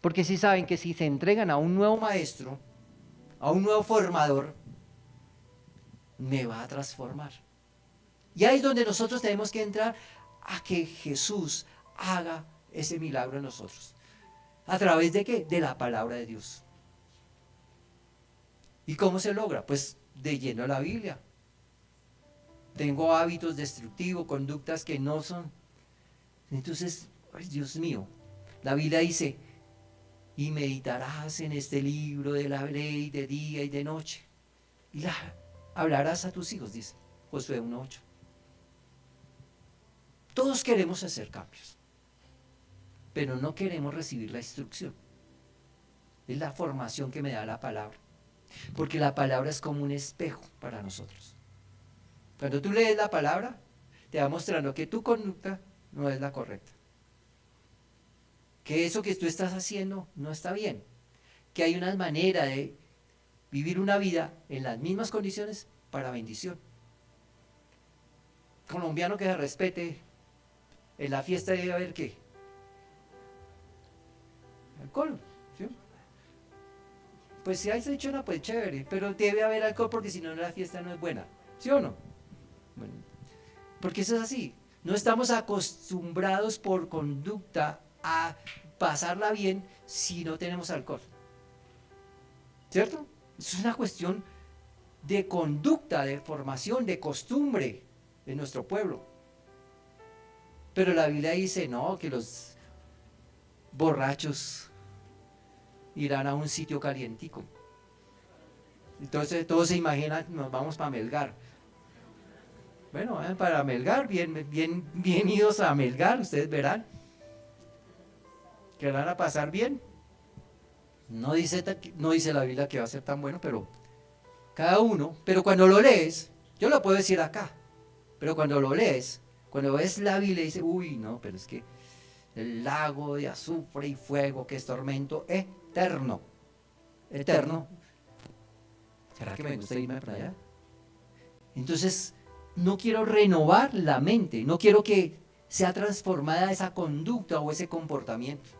Porque sí saben que si se entregan a un nuevo maestro, a un nuevo formador, me va a transformar. Y ahí es donde nosotros tenemos que entrar a que Jesús haga ese milagro en nosotros. ¿A través de qué? De la palabra de Dios. ¿Y cómo se logra? Pues leyendo la Biblia, tengo hábitos destructivos, conductas que no son. Entonces, ay, Dios mío, la Biblia dice, y meditarás en este libro de la ley de día y de noche, y la hablarás a tus hijos, dice Josué 1:8. Todos queremos hacer cambios, pero no queremos recibir la instrucción. Es la formación que me da la palabra, porque la palabra es como un espejo para nosotros. Cuando tú lees la palabra, te va mostrando que tu conducta no es la correcta, que eso que tú estás haciendo no está bien, que hay una manera de vivir una vida en las mismas condiciones para bendición. Colombiano que se respete, en la fiesta debe haber ¿qué? Alcohol, ¿sí? Pues si hay sechona, pues chévere, pero debe haber alcohol porque si no la fiesta no es buena, ¿sí o no? Bueno, porque eso es así. No estamos acostumbrados por conducta a pasarla bien si no tenemos alcohol, ¿cierto? Es una cuestión de conducta, de formación, de costumbre en nuestro pueblo. Pero la Biblia dice, no, que los borrachos irán a un sitio calientico. Entonces todos se imaginan, nos vamos para Melgar. Bueno, para Melgar, bien idos a Melgar, ustedes verán que van a pasar bien. No dice la Biblia que va a ser tan bueno, pero cada uno, pero cuando lo lees, yo lo puedo decir acá, pero cuando lo lees, cuando ves la Biblia, dice, uy, no, pero es que el lago de azufre y fuego que es tormento eterno. Eterno. ¿Será que me gusta irme para allá? Entonces, no quiero renovar la mente, no quiero que sea transformada esa conducta o ese comportamiento.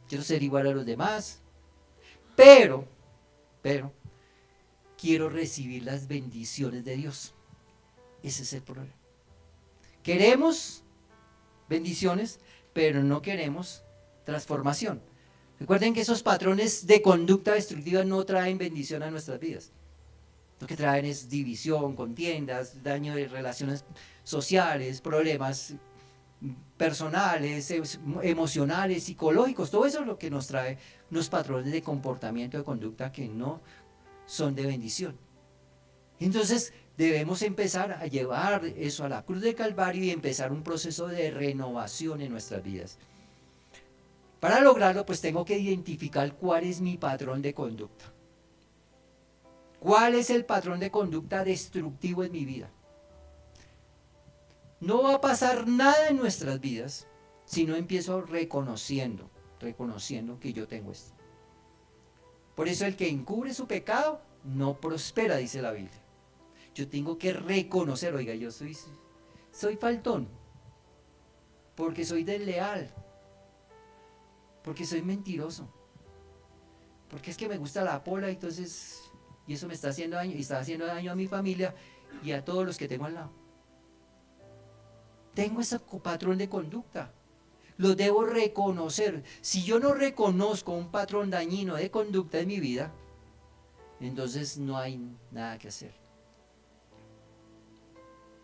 Quiero ser igual a los demás, pero, quiero recibir las bendiciones de Dios. Ese es el problema. Queremos bendiciones, pero no queremos transformación. Recuerden que esos patrones de conducta destructiva no traen bendición a nuestras vidas. Lo que traen es división, contiendas, daño de relaciones sociales, problemas personales, emocionales, psicológicos. Todo eso es lo que nos trae unos patrones de comportamiento, de conducta que no son de bendición. Entonces debemos empezar a llevar eso a la cruz del Calvario y empezar un proceso de renovación en nuestras vidas. Para lograrlo, pues tengo que identificar cuál es mi patrón de conducta. ¿Cuál es el patrón de conducta destructivo en mi vida? No va a pasar nada en nuestras vidas si no empiezo reconociendo que yo tengo esto. Por eso el que encubre su pecado no prospera, dice la Biblia. Yo tengo que reconocer, oiga, yo soy faltón, porque soy desleal, porque soy mentiroso, porque es que me gusta la pola, entonces, y eso me está haciendo daño, y está haciendo daño a mi familia y a todos los que tengo al lado. Tengo ese patrón de conducta, lo debo reconocer. Si yo no reconozco un patrón dañino de conducta en mi vida, entonces no hay nada que hacer.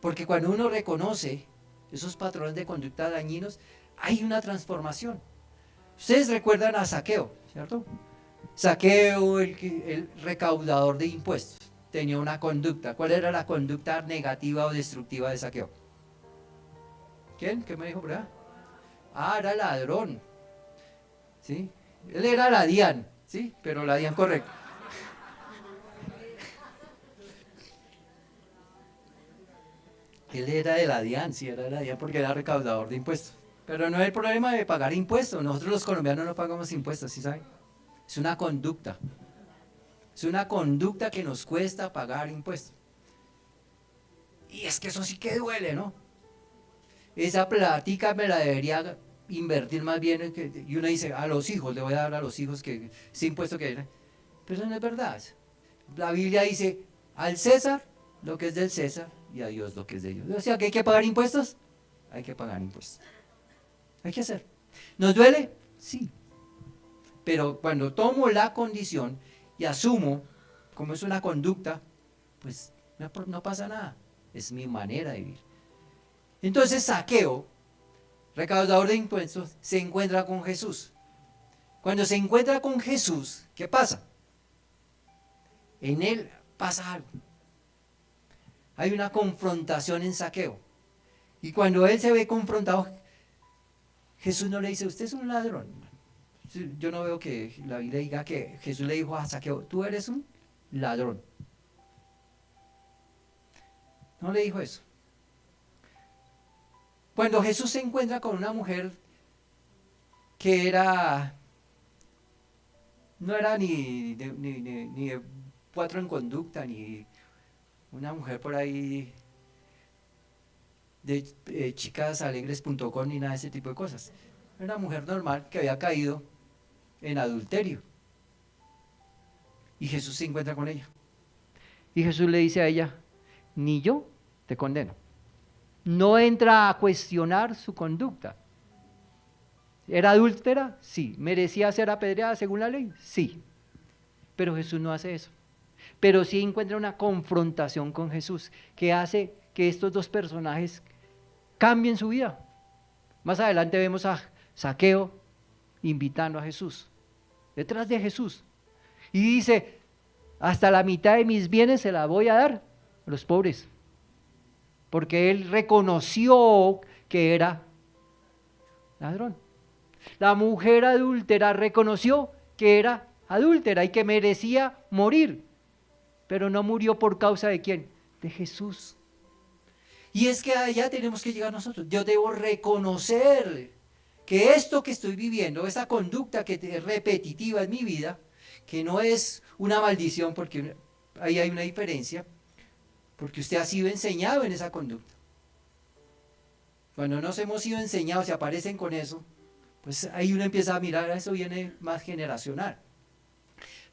Porque cuando uno reconoce esos patrones de conducta dañinos, hay una transformación. Ustedes recuerdan a Zaqueo, ¿cierto? Zaqueo, el recaudador de impuestos, tenía una conducta. ¿Cuál era la conducta negativa o destructiva de Zaqueo? ¿Quién? ¿Qué me dijo por allá? Era ladrón. ¿Sí? Él era la DIAN, ¿sí? Pero la DIAN correcta. Él era de la DIAN, sí, era de la DIAN porque era recaudador de impuestos. Pero no es el problema de pagar impuestos. Nosotros los colombianos no pagamos impuestos, ¿sí saben? Es una conducta. Es una conducta que nos cuesta pagar impuestos. Y es que eso sí que duele, ¿no? Esa plática me la debería invertir más bien. Y uno dice, a los hijos, le voy a dar a los hijos que ese impuesto que hay. Pero eso no es verdad. La Biblia dice, al César lo que es del César y a Dios lo que es de Dios. O sea, que hay que pagar impuestos. Hay que pagar impuestos. Hay que hacer. ¿Nos duele? Sí. Pero cuando tomo la condición y asumo como es una conducta, pues no pasa nada. es mi manera de vivir. Entonces Zaqueo, recaudador de impuestos, se encuentra con Jesús. Cuando se encuentra con Jesús, ¿qué pasa? En él pasa algo. Hay una confrontación en Zaqueo. Y cuando él se ve confrontado, Jesús no le dice, usted es un ladrón. Yo no veo que la Biblia diga que Jesús le dijo a Zaqueo, tú eres un ladrón. No le dijo eso. Cuando Jesús se encuentra con una mujer que no era ni de 4 en conducta, ni una mujer por ahí de chicasalegres.com, ni nada de ese tipo de cosas. Era una mujer normal que había caído en adulterio. Y Jesús se encuentra con ella. Y Jesús le dice a ella, ni yo te condeno. No entra a cuestionar su conducta. ¿Era adúltera? Sí. ¿Merecía ser apedreada según la ley? Sí. Pero Jesús no hace eso. Pero sí encuentra una confrontación con Jesús que hace que estos dos personajes cambien su vida. Más adelante vemos a Zaqueo invitando a Jesús, detrás de Jesús. Y dice, hasta la mitad de mis bienes se la voy a dar a los pobres. Porque él reconoció que era ladrón. La mujer adúltera reconoció que era adúltera y que merecía morir. Pero no murió por causa de ¿quién? De Jesús. Y es que allá tenemos que llegar nosotros. Yo debo reconocer que esto que estoy viviendo, esa conducta que es repetitiva en mi vida, que no es una maldición, porque ahí hay una diferencia, porque usted ha sido enseñado en esa conducta. Cuando nos hemos sido enseñados, se aparecen con eso, pues ahí uno empieza a mirar, eso viene más generacional.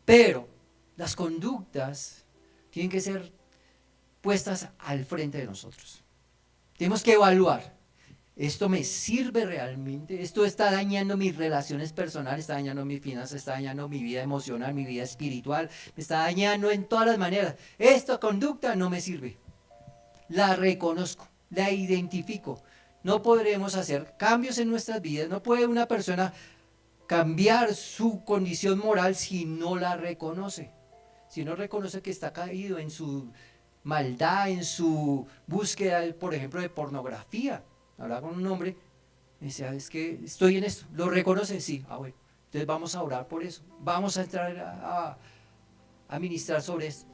Pero las conductas tienen que ser puestas al frente de nosotros. Tenemos que evaluar, ¿esto me sirve realmente? ¿Esto está dañando mis relaciones personales, está dañando mis finanzas, está dañando mi vida emocional, mi vida espiritual, me está dañando en todas las maneras? Esta conducta no me sirve. La reconozco, la identifico. No podremos hacer cambios en nuestras vidas, no puede una persona cambiar su condición moral si no la reconoce. Si no reconoce que está caído en su maldad, en su búsqueda, por ejemplo, de pornografía. Hablaba con un hombre, me decía, es que estoy en esto. ¿Lo reconoce? Sí. Bueno, entonces vamos a orar por eso. Vamos a entrar a ministrar sobre esto.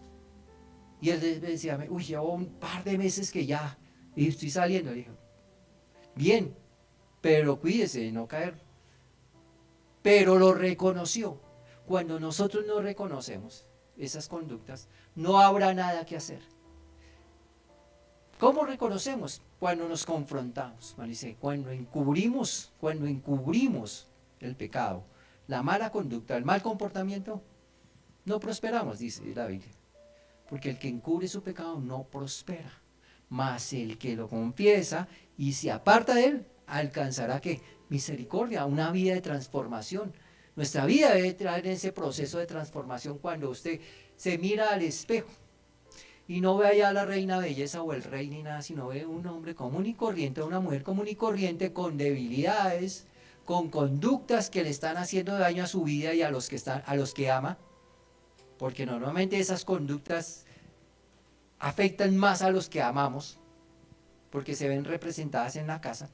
Y él me decía, uy, llevo un par de meses que ya, y estoy saliendo. Le dije, bien, pero cuídese de no caer. Pero lo reconoció. Cuando nosotros no reconocemos esas conductas, no habrá nada que hacer. ¿Cómo reconocemos? Cuando nos confrontamos. Cuando encubrimos el pecado, la mala conducta, el mal comportamiento, no prosperamos, dice la Biblia. Porque el que encubre su pecado no prospera. Mas el que lo confiesa y se aparta de él, alcanzará ¿qué? Misericordia, una vida de transformación. Nuestra vida debe traer ese proceso de transformación cuando usted se mira al espejo y no ve allá a la reina belleza o el rey ni nada, sino ve un hombre común y corriente, una mujer común y corriente con debilidades, con conductas que le están haciendo daño a su vida y a los que ama, porque normalmente esas conductas afectan más a los que amamos, porque se ven representadas en la casa.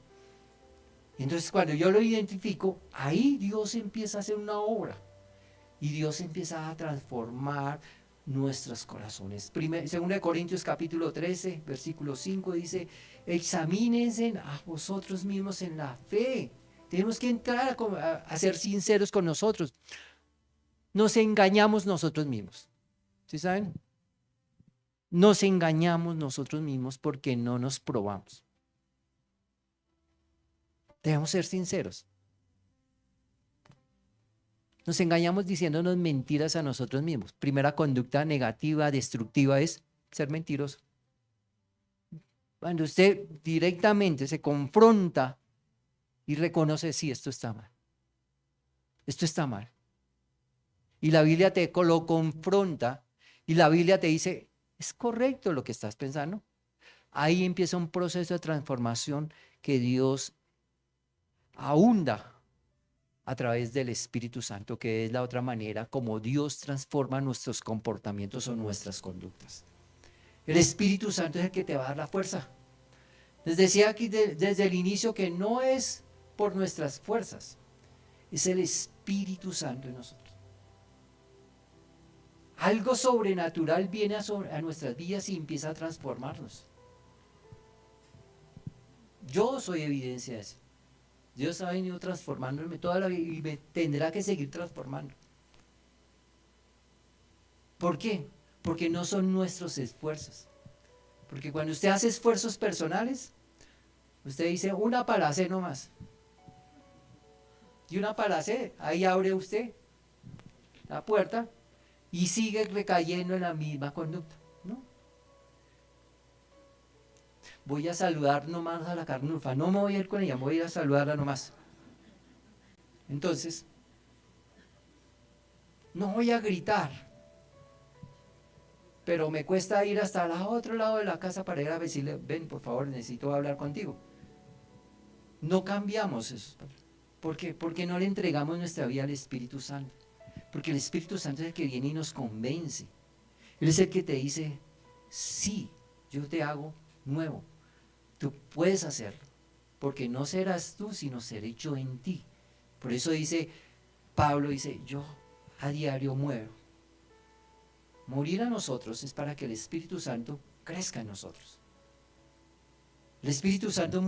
Entonces cuando yo lo identifico, ahí Dios empieza a hacer una obra y Dios empieza a transformar nuestros corazones. 2 Corintios capítulo 13, versículo 5 dice, examínense a vosotros mismos en la fe. Tenemos que entrar a ser sinceros con nosotros. Nos engañamos nosotros mismos. ¿Sí saben? Nos engañamos nosotros mismos porque no nos probamos. Debemos ser sinceros. Nos engañamos diciéndonos mentiras a nosotros mismos. Primera conducta negativa, destructiva es ser mentiroso. Cuando usted directamente se confronta y reconoce, sí, esto está mal. Esto está mal. Y la Biblia te lo confronta y la Biblia te dice, es correcto lo que estás pensando. Ahí empieza un proceso de transformación que Dios ahonda a través del Espíritu Santo, que es la otra manera como Dios transforma nuestros comportamientos o nuestras conductas. El Espíritu Santo es el que te va a dar la fuerza. Les decía aquí desde el inicio que no es por nuestras fuerzas, es el Espíritu Santo en nosotros. Algo sobrenatural viene a nuestras vidas y empieza a transformarnos. Yo soy evidencia de eso. Dios ha venido transformándome toda la vida y me tendrá que seguir transformando. ¿Por qué? Porque no son nuestros esfuerzos. Porque cuando usted hace esfuerzos personales, usted dice una para hacer nomás. Y una para hacer, ahí abre usted la puerta y sigue recayendo en la misma conducta, ¿no? Voy a saludar nomás a la carnufa, no me voy a ir con ella, voy a ir a saludarla nomás. Entonces, no voy a gritar, pero me cuesta ir hasta el otro lado de la casa para ir a decirle, ven, por favor, necesito hablar contigo. No cambiamos eso. ¿Por qué? Porque no le entregamos nuestra vida al Espíritu Santo. Porque el Espíritu Santo es el que viene y nos convence. Él es el que te dice, sí, yo te hago nuevo. Tú puedes hacerlo. Porque no serás tú, sino seré yo en ti. Por eso dice, Pablo dice, yo a diario muero. Morir a nosotros es para que el Espíritu Santo crezca en nosotros. El Espíritu Santo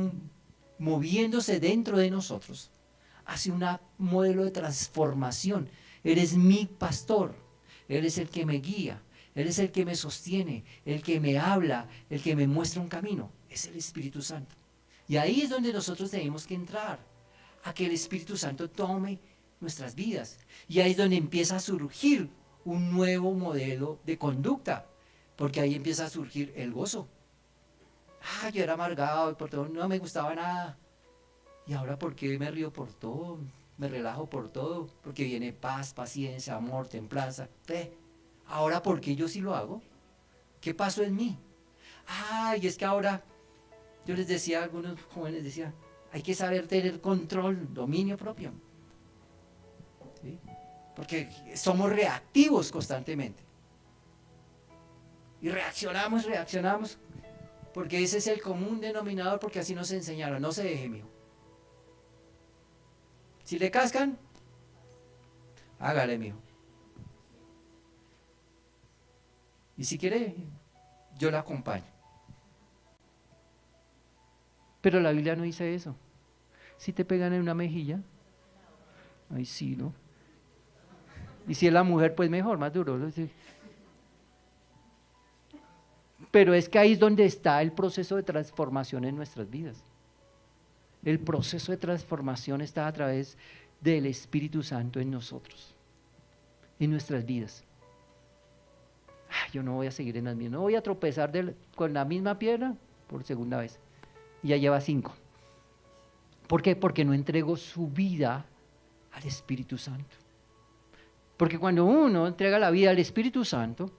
moviéndose dentro de nosotros hace un modelo de transformación. Él es mi pastor, Él es el que me guía, Él es el que me sostiene, el que me habla, el que me muestra un camino, es el Espíritu Santo. Y ahí es donde nosotros tenemos que entrar, a que el Espíritu Santo tome nuestras vidas. Y ahí es donde empieza a surgir un nuevo modelo de conducta, porque ahí empieza a surgir el gozo. Yo era amargado y por todo, no me gustaba nada. Y ahora, ¿por qué me río por todo? Me relajo por todo, porque viene paz, paciencia, amor, templanza, fe. Ahora, ¿por qué yo sí lo hago? ¿Qué pasó en mí? Y es que ahora, yo les decía a algunos jóvenes, decía, hay que saber tener control, dominio propio. ¿Sí? Porque somos reactivos constantemente. Y reaccionamos, porque ese es el común denominador, porque así nos enseñaron, no se deje, mijo. Si le cascan, hágale, mijo. Y si quiere, yo la acompaño. Pero la Biblia no dice eso. Si te pegan en una mejilla, ay sí, ¿no? Y si es la mujer, pues mejor, más duro. ¿No? Pero es que ahí es donde está el proceso de transformación en nuestras vidas. El proceso de transformación está a través del Espíritu Santo en nosotros, en nuestras vidas. Yo no voy a seguir en las mismas, no voy a tropezar con la misma piedra por segunda vez. Y ya lleva 5. ¿Por qué? Porque no entregó su vida al Espíritu Santo. Porque cuando uno entrega la vida al Espíritu Santo,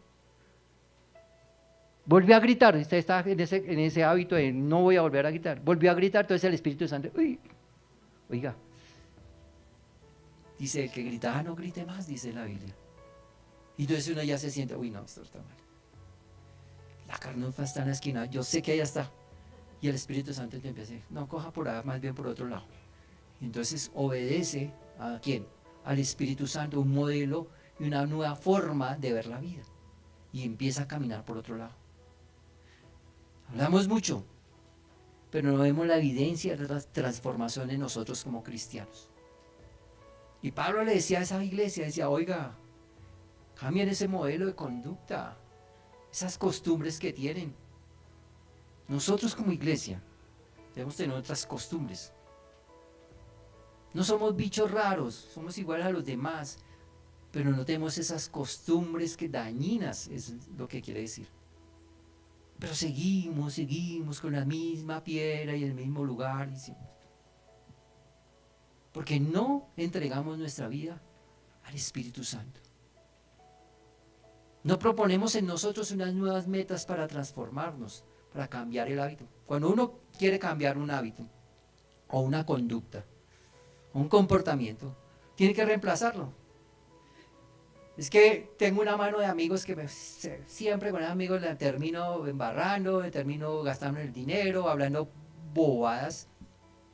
volvió a gritar, usted está en ese hábito de no voy a volver a gritar, volvió a gritar, entonces el Espíritu Santo, oiga, dice, el que gritaba no grite más, dice la Biblia. Y entonces uno ya se siente, no, esto está mal. La carnufa está en la esquina, yo sé que allá está. Y el Espíritu Santo te empieza a decir, no, coja por ahí, más bien por otro lado. Y entonces obedece, ¿a quién? Al Espíritu Santo, un modelo y una nueva forma de ver la vida. Y empieza a caminar por otro lado. Hablamos mucho, pero no vemos la evidencia de la transformación en nosotros como cristianos. Y Pablo le decía a esa iglesia, decía, oiga, cambien ese modelo de conducta, esas costumbres que tienen. Nosotros como iglesia debemos tener otras costumbres. No somos bichos raros, somos iguales a los demás, pero no tenemos esas costumbres que dañinas, es lo que quiere decir. Pero seguimos con la misma piedra y el mismo lugar. Porque no entregamos nuestra vida al Espíritu Santo. No proponemos en nosotros unas nuevas metas para transformarnos, para cambiar el hábito. Cuando uno quiere cambiar un hábito, o una conducta, o un comportamiento, tiene que reemplazarlo. Es que tengo una mano de amigos que siempre con esos amigos la termino embarrando, me termino gastando el dinero, hablando bobadas,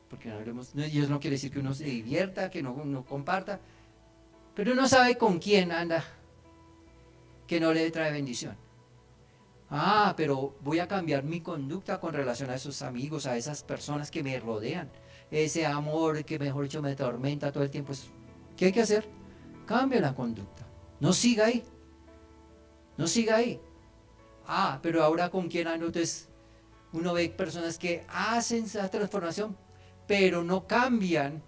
porque y eso no quiere decir que uno se divierta, que no comparta, pero uno sabe con quién anda, que no le trae bendición. Ah, pero voy a cambiar mi conducta con relación a esos amigos, a esas personas que me rodean. Ese amor que mejor dicho me atormenta todo el tiempo. ¿Qué hay que hacer? Cambia la conducta. No siga ahí. No siga ahí. Ah, pero ahora con quién ando. Entonces uno ve personas que hacen esa transformación, pero no cambian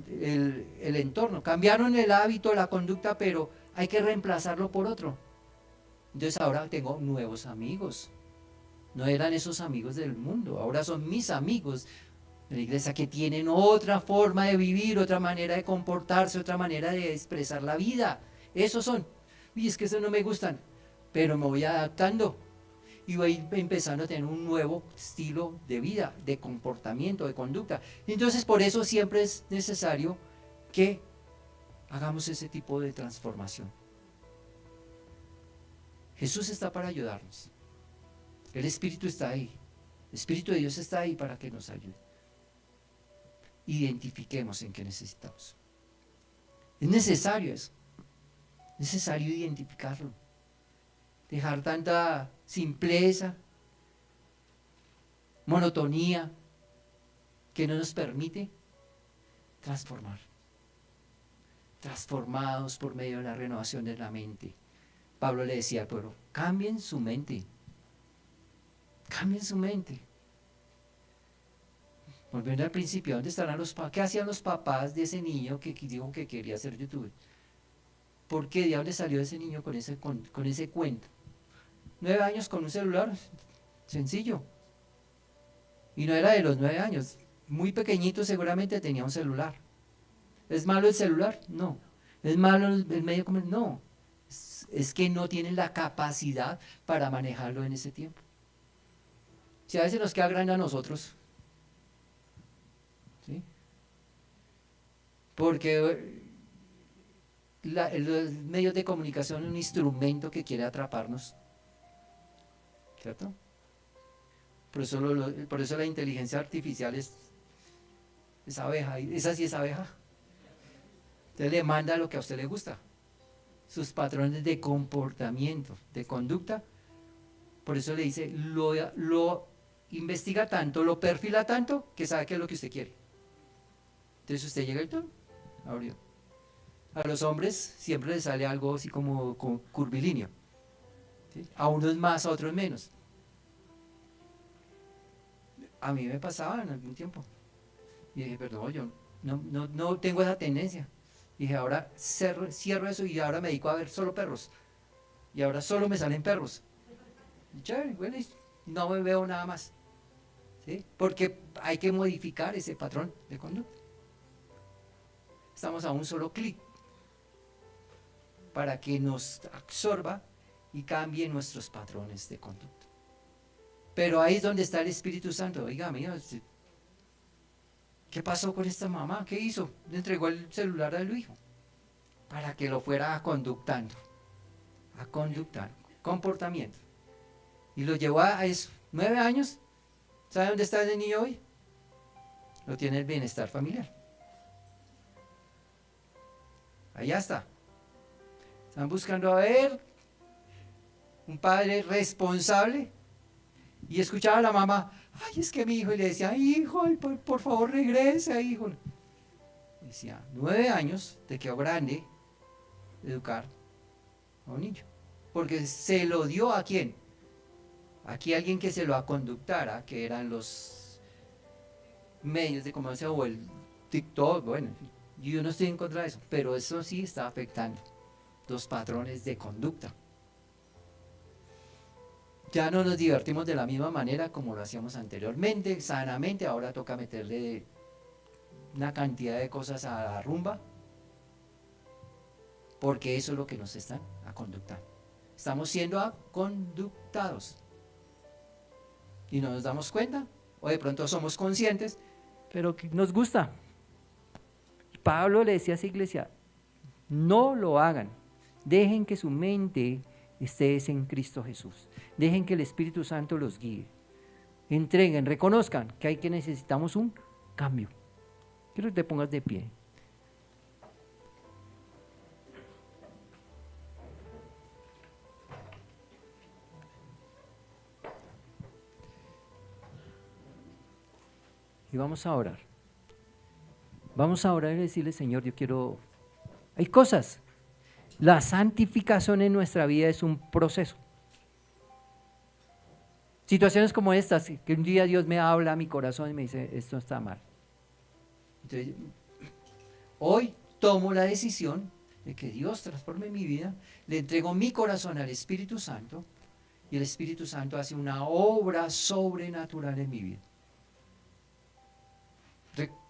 el entorno. Cambiaron el hábito, la conducta, pero hay que reemplazarlo por otro. Entonces ahora tengo nuevos amigos. No eran esos amigos del mundo, ahora son mis amigos de la iglesia que tienen otra forma de vivir, otra manera de comportarse, otra manera de expresar la vida. Esos son. Y es que esos no me gustan, pero me voy adaptando y voy empezando a tener un nuevo estilo de vida, de comportamiento, de conducta. Entonces por eso siempre es necesario que hagamos ese tipo de transformación. Jesús está para ayudarnos. El Espíritu está ahí. El Espíritu de Dios está ahí para que nos ayude. Identifiquemos en qué necesitamos. Es necesario eso. Es necesario identificarlo. Dejar tanta simpleza, monotonía, que no nos permite transformar. Transformados por medio de la renovación de la mente. Pablo le decía al pueblo, cambien su mente. Cambien su mente. Volviendo al principio, ¿dónde estarán los papás? ¿Qué hacían los papás de ese niño que dijo que quería ser youtuber? ¿Por qué? ¿De dónde salió ese niño con ese cuento? 9 años con un celular, sencillo. Y no era de los 9 años, muy pequeñito seguramente tenía un celular. ¿Es malo el celular? No. ¿Es malo el medio comercial? No. Es que no tienen la capacidad para manejarlo en ese tiempo. Si a veces nos queda grande a nosotros, ¿sí? Porque los medios de comunicación son un instrumento que quiere atraparnos, ¿cierto? Por eso la inteligencia artificial es abeja, esa sí es abeja. Usted le manda lo que a usted le gusta, sus patrones de comportamiento, de conducta. Por eso le dice, lo investiga tanto, lo perfila tanto, que sabe qué es lo que usted quiere. Entonces usted llega y todo, abrió. A los hombres siempre les sale algo así como curvilíneo, ¿sí? A unos más, a otros menos. A mí me pasaba en algún tiempo. Y dije, perdón, yo no tengo esa tendencia. Dije, ahora cierro eso y ahora me dedico a ver solo perros. Y ahora solo me salen perros. Y chévere, bueno, no me veo nada más. ¿Sí? Porque hay que modificar ese patrón de conducta. Estamos a un solo clic para que nos absorba y cambie nuestros patrones de conducta. Pero ahí es donde está el Espíritu Santo. Oiga, mira, ¿qué pasó con esta mamá? ¿Qué hizo? Le entregó el celular al hijo para que lo fuera conductando, comportamiento. Y lo llevó a eso, 9 años. ¿Sabe dónde está ese niño hoy? Lo tiene el bienestar familiar. Allá está. Están buscando a ver un padre responsable. Y escuchaba a la mamá, ay, es que mi hijo, y le decía, hijo, por favor regrese, hijo. Y decía, 9 años, te quedó grande educar a un niño. Porque se lo dio ¿a quién? Aquí alguien que se lo aconductara, que eran los medios de comunicación o el TikTok, bueno, en fin. Yo no estoy en contra de eso, pero eso sí está afectando los patrones de conducta. Ya no nos divertimos de la misma manera como lo hacíamos anteriormente, sanamente. Ahora toca meterle una cantidad de cosas a la rumba, porque eso es lo que nos están aconductando. Estamos siendo aconductados. y no nos damos cuenta, o de pronto somos conscientes, pero que nos gusta. Pablo le decía a esa iglesia, no lo hagan, dejen que su mente esté en Cristo Jesús, dejen que el Espíritu Santo los guíe, entreguen, reconozcan que necesitamos un cambio. Quiero que te pongas de pie. Y vamos a orar. Vamos a orar y decirle, Señor, yo quiero... Hay cosas. La santificación en nuestra vida es un proceso. Situaciones como estas, que un día Dios me habla a mi corazón y me dice, esto está mal. Entonces, hoy tomo la decisión de que Dios transforme mi vida, le entrego mi corazón al Espíritu Santo y el Espíritu Santo hace una obra sobrenatural en mi vida.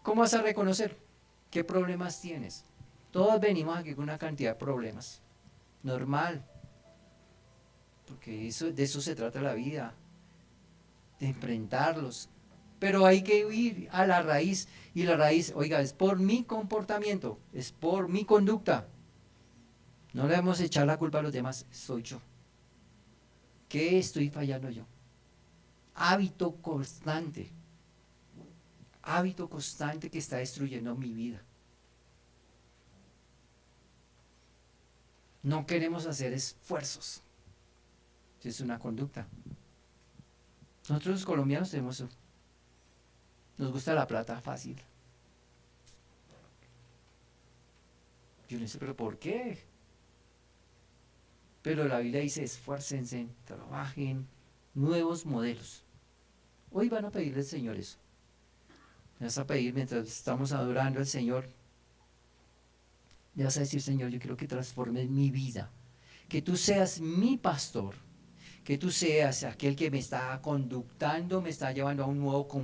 ¿Cómo vas a reconocer qué problemas tienes? Todos venimos aquí con una cantidad de problemas, normal, porque de eso se trata la vida, de enfrentarlos. Pero hay que ir a la raíz, y la raíz, oiga, es por mi comportamiento, es por mi conducta. No le vamos a echar la culpa a los demás, soy yo. ¿Qué estoy fallando yo? Hábito constante que está destruyendo mi vida. No queremos hacer esfuerzos, es una conducta. Nosotros los colombianos nos gusta la plata fácil. Yo no sé, pero ¿por qué? Pero la Biblia dice, esfuércense, trabajen, nuevos modelos. Hoy van a pedirle al Señor eso. Le vas a pedir mientras estamos adorando al Señor. Le vas a decir, Señor, yo quiero que transformes mi vida. Que tú seas mi pastor. Que tú seas aquel que me está conductando, me está llevando a un nuevo comportamiento.